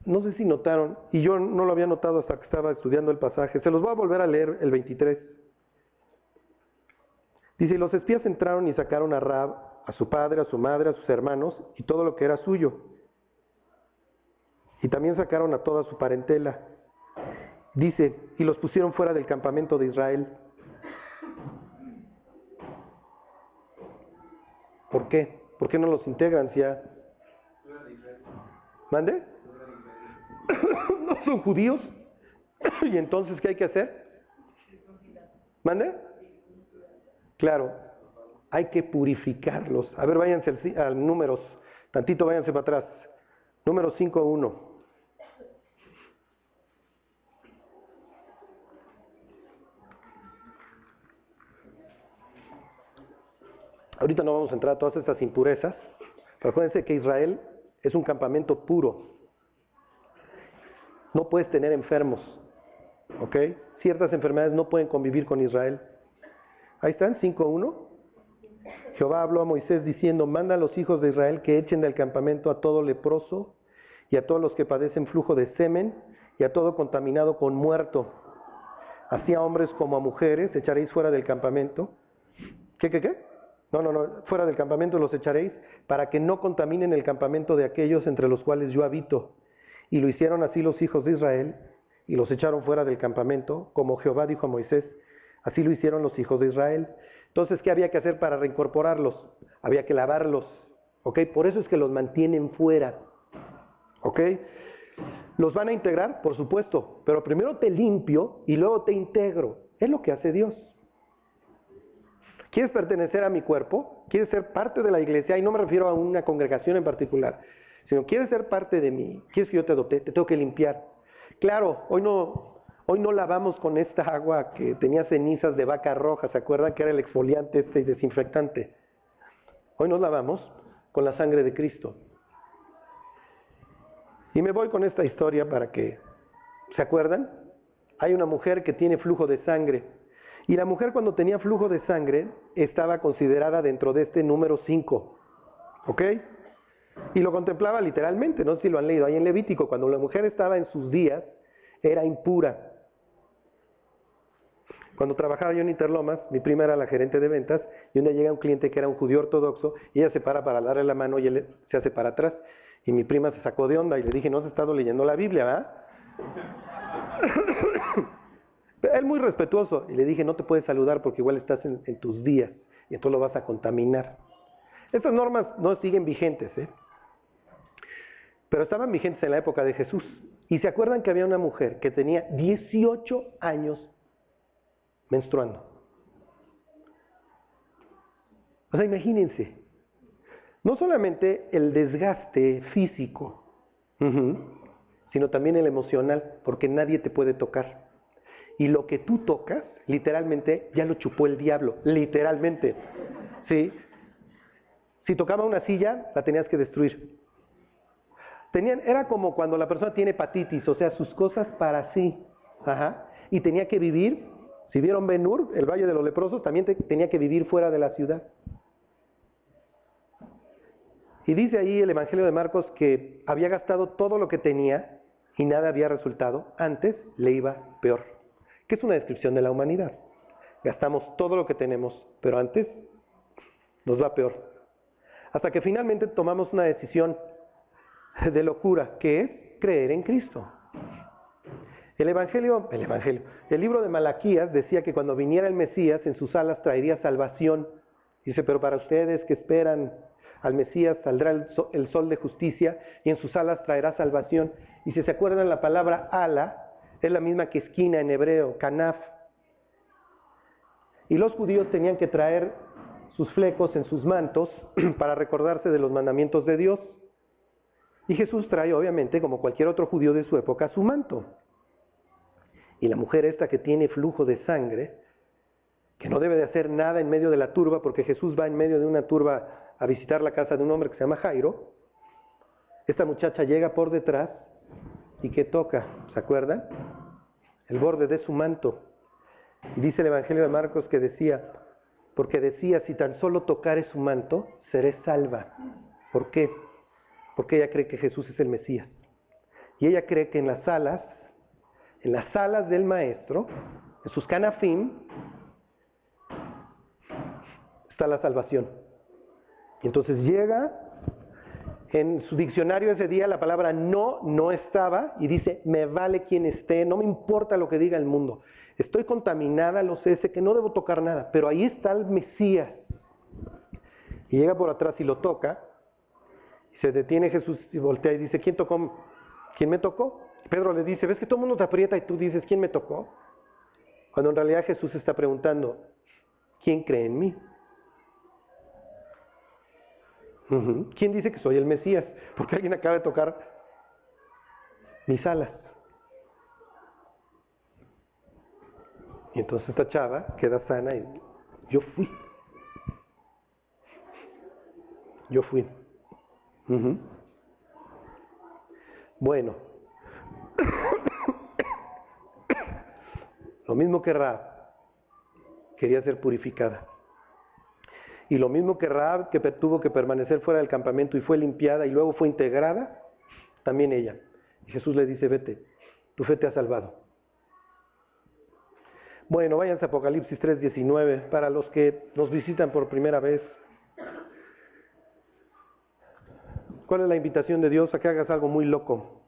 A: No sé si notaron, y yo no lo había notado hasta que estaba estudiando el pasaje, se los voy a volver a leer el 23. Dice, los espías entraron y sacaron a Rahab, a su padre, a su madre, a sus hermanos, y todo lo que era suyo. Y también sacaron a toda su parentela. Dice, y los pusieron fuera del campamento de Israel. ¿Por qué? ¿Por qué no los integran si ya? ¿Mande? ¿No son judíos? ¿Y entonces qué hay que hacer? ¿Mande? Claro, hay que purificarlos. A ver, váyanse al números, tantito váyanse para atrás. Número 5:1. Ahorita no vamos a entrar a todas estas impurezas, pero acuérdense que Israel es un campamento puro. No puedes tener enfermos, ¿ok? Ciertas enfermedades no pueden convivir con Israel. Ahí están, 5:1. Jehová habló a Moisés diciendo, manda a los hijos de Israel que echen del campamento a todo leproso y a todos los que padecen flujo de semen y a todo contaminado con muerto. Así a hombres como a mujeres echaréis fuera del campamento. ¿Qué? No, fuera del campamento los echaréis para que no contaminen el campamento de aquellos entre los cuales yo habito. Y lo hicieron así los hijos de Israel y los echaron fuera del campamento, como Jehová dijo a Moisés. Así lo hicieron los hijos de Israel. Entonces, ¿qué había que hacer para reincorporarlos? Había que lavarlos, ¿ok? Por eso es que los mantienen fuera, ¿ok? ¿Los van a integrar? Por supuesto, pero primero te limpio y luego te integro. Es lo que hace Dios. ¿Quieres pertenecer a mi cuerpo? ¿Quieres ser parte de la iglesia? Y no me refiero a una congregación en particular, sino quieres ser parte de mí, quieres que yo te adopte, te tengo que limpiar. Claro, hoy no lavamos con esta agua que tenía cenizas de vaca roja, ¿se acuerdan que era el exfoliante y desinfectante? Hoy nos lavamos con la sangre de Cristo. Y me voy con esta historia para que, ¿se acuerdan? Hay una mujer que tiene flujo de sangre. Y la mujer cuando tenía flujo de sangre estaba considerada dentro de este número 5. ¿Ok? Y lo contemplaba literalmente, no sé si lo han leído ahí en Levítico, cuando la mujer estaba en sus días, era impura. Cuando trabajaba yo en Interlomas, mi prima era la gerente de ventas, y un día llega un cliente que era un judío ortodoxo, y ella se para darle la mano y él se hace para atrás. Y mi prima se sacó de onda y le dije, no has estado leyendo la Biblia, ¿verdad? Él muy respetuoso, y le dije, no te puedes saludar porque igual estás en tus días, y entonces lo vas a contaminar. Estas normas no siguen vigentes, pero estaban vigentes en la época de Jesús. Y se acuerdan que había una mujer que tenía 18 años menstruando. O sea, imagínense, no solamente el desgaste físico, sino también el emocional, porque nadie te puede tocar. Y lo que tú tocas, literalmente, ya lo chupó el diablo, literalmente. ¿Sí? Si tocaba una silla, la tenías que destruir. Era como cuando la persona tiene hepatitis, o sea, sus cosas para sí. Y tenía que vivir, si vieron Ben-Hur, el Valle de los Leprosos, también tenía que vivir fuera de la ciudad. Y dice ahí el Evangelio de Marcos que había gastado todo lo que tenía y nada había resultado. Antes le iba peor. Que es una descripción de la humanidad. Gastamos todo lo que tenemos, pero antes nos va peor. Hasta que finalmente tomamos una decisión de locura, que es creer en Cristo. El libro de Malaquías decía que cuando viniera el Mesías, en sus alas traería salvación. Dice, pero para ustedes que esperan al Mesías saldrá el sol de justicia y en sus alas traerá salvación. Y si se acuerdan, la palabra ala es la misma que esquina en hebreo, kanaf. Y los judíos tenían que traer sus flecos en sus mantos para recordarse de los mandamientos de Dios. Y Jesús trae, obviamente, como cualquier otro judío de su época, su manto. Y la mujer esta que tiene flujo de sangre, que no debe de hacer nada en medio de la turba, porque Jesús va en medio de una turba a visitar la casa de un hombre que se llama Jairo. Esta muchacha llega por detrás y ¿qué toca? ¿Se acuerdan? El borde de su manto. Y dice el Evangelio de Marcos que decía, porque decía, si tan solo tocare su manto, seré salva. ¿Por qué? Porque ella cree que Jesús es el Mesías. Y ella cree que en las alas del Maestro, en sus canafim, está la salvación. Y entonces llega, en su diccionario ese día la palabra no estaba, y dice, me vale quien esté, no me importa lo que diga el mundo. Estoy contaminada, lo sé que no debo tocar nada, pero ahí está el Mesías. Y llega por atrás y lo toca, y se detiene Jesús y voltea y dice, ¿quién tocó? ¿Quién me tocó? Pedro le dice, ¿ves que todo el mundo te aprieta y tú dices, ¿quién me tocó? Cuando en realidad Jesús está preguntando, ¿quién cree en mí? ¿Quién dice que soy el Mesías? Porque alguien acaba de tocar mis alas. Y entonces esta chava queda sana y yo fui. Bueno, lo mismo que Rahab quería ser purificada. Y lo mismo que Rahab, que tuvo que permanecer fuera del campamento y fue limpiada y luego fue integrada, también ella. Y Jesús le dice, vete, tu fe te ha salvado. Bueno, váyanse a Apocalipsis 3:19, para los que nos visitan por primera vez. ¿Cuál es la invitación de Dios? A que hagas algo muy loco.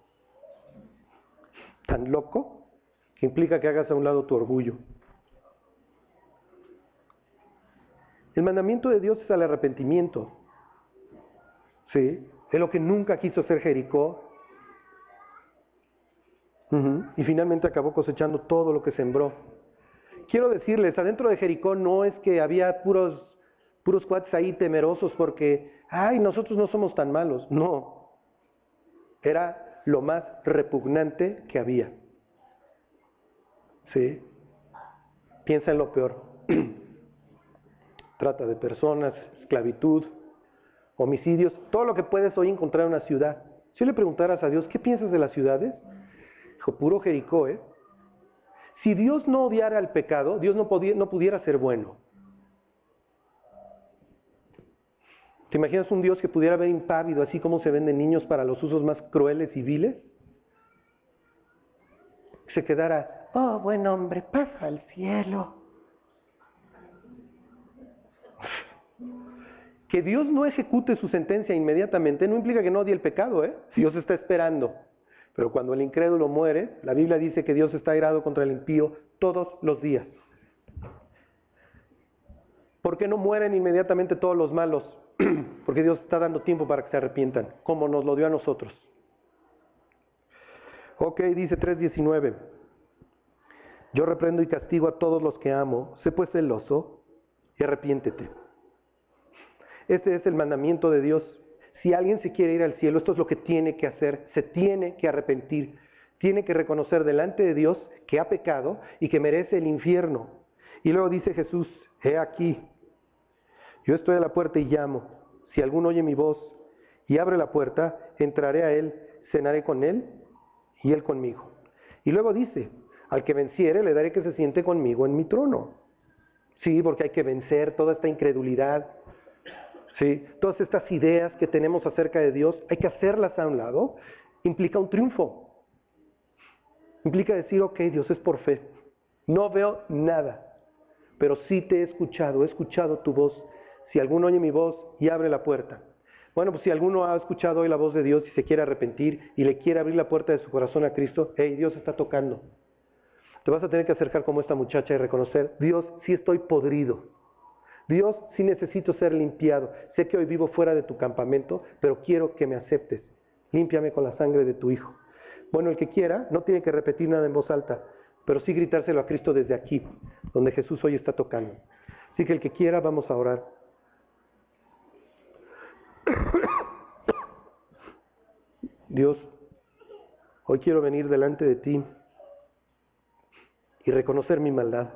A: Tan loco que implica que hagas a un lado tu orgullo. El mandamiento de Dios es al arrepentimiento. ¿Sí? Es lo que nunca quiso hacer Jericó. Y finalmente acabó cosechando todo lo que sembró. Quiero decirles, adentro de Jericó no es que había puros cuates ahí temerosos porque, ay, nosotros no somos tan malos. No. Era lo más repugnante que había. ¿Sí? Piensa en lo peor. Trata de personas, esclavitud, homicidios, todo lo que puedes hoy encontrar en una ciudad. Si le preguntaras a Dios, ¿qué piensas de las ciudades? Dijo, puro Jericó, ¿eh? Si Dios no odiara el pecado, Dios no pudiera ser bueno. ¿Te imaginas un Dios que pudiera ver impávido, así como se venden niños para los usos más crueles y viles? Se quedara, oh, buen hombre, pasa al cielo. Que Dios no ejecute su sentencia inmediatamente no implica que no odie el pecado, ¿eh? Dios está esperando. Pero cuando el incrédulo muere, la Biblia dice que Dios está airado contra el impío todos los días. ¿Por qué no mueren inmediatamente todos los malos? Porque Dios está dando tiempo para que se arrepientan, como nos lo dio a nosotros. Ok, dice 3:19. Yo reprendo y castigo a todos los que amo. Sé pues celoso y arrepiéntete. Este es el mandamiento de Dios. Si alguien se quiere ir al cielo, esto es lo que tiene que hacer. Se tiene que arrepentir. Tiene que reconocer delante de Dios que ha pecado y que merece el infierno. Y luego dice Jesús, he aquí, yo estoy a la puerta y llamo. Si alguno oye mi voz y abre la puerta, entraré a él, cenaré con él y él conmigo. Y luego dice, al que venciere le daré que se siente conmigo en mi trono. Sí, porque hay que vencer toda esta incredulidad. Sí, todas estas ideas que tenemos acerca de Dios, hay que hacerlas a un lado. Implica un triunfo. Implica decir, ok, Dios es por fe. No veo nada, pero sí te he escuchado tu voz. Si alguno oye mi voz y abre la puerta. Bueno, pues si alguno ha escuchado hoy la voz de Dios y se quiere arrepentir y le quiere abrir la puerta de su corazón a Cristo, hey, Dios está tocando. Te vas a tener que acercar como esta muchacha y reconocer, Dios, sí estoy podrido. Dios, sí necesito ser limpiado. Sé que hoy vivo fuera de tu campamento, pero quiero que me aceptes. Límpiame con la sangre de tu Hijo. Bueno, el que quiera, no tiene que repetir nada en voz alta, pero sí gritárselo a Cristo desde aquí, donde Jesús hoy está tocando. Así que el que quiera, vamos a orar. Dios, hoy quiero venir delante de ti y reconocer mi maldad.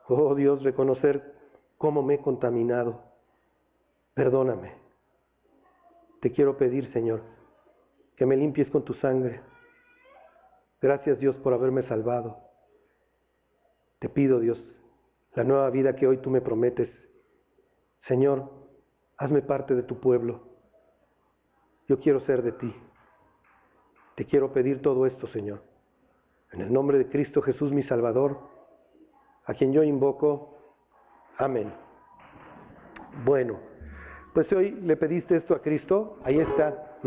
A: Oh Dios, reconocer cómo me he contaminado. Perdóname. Te quiero pedir, Señor, que me limpies con tu sangre. Gracias, Dios, por haberme salvado. Te pido, Dios, la nueva vida que hoy tú me prometes. Señor, hazme parte de tu pueblo. Yo quiero ser de ti. Te quiero pedir todo esto, Señor. En el nombre de Cristo Jesús, mi Salvador, a quien yo invoco. Amén. Bueno, pues hoy le pediste esto a Cristo. Ahí está.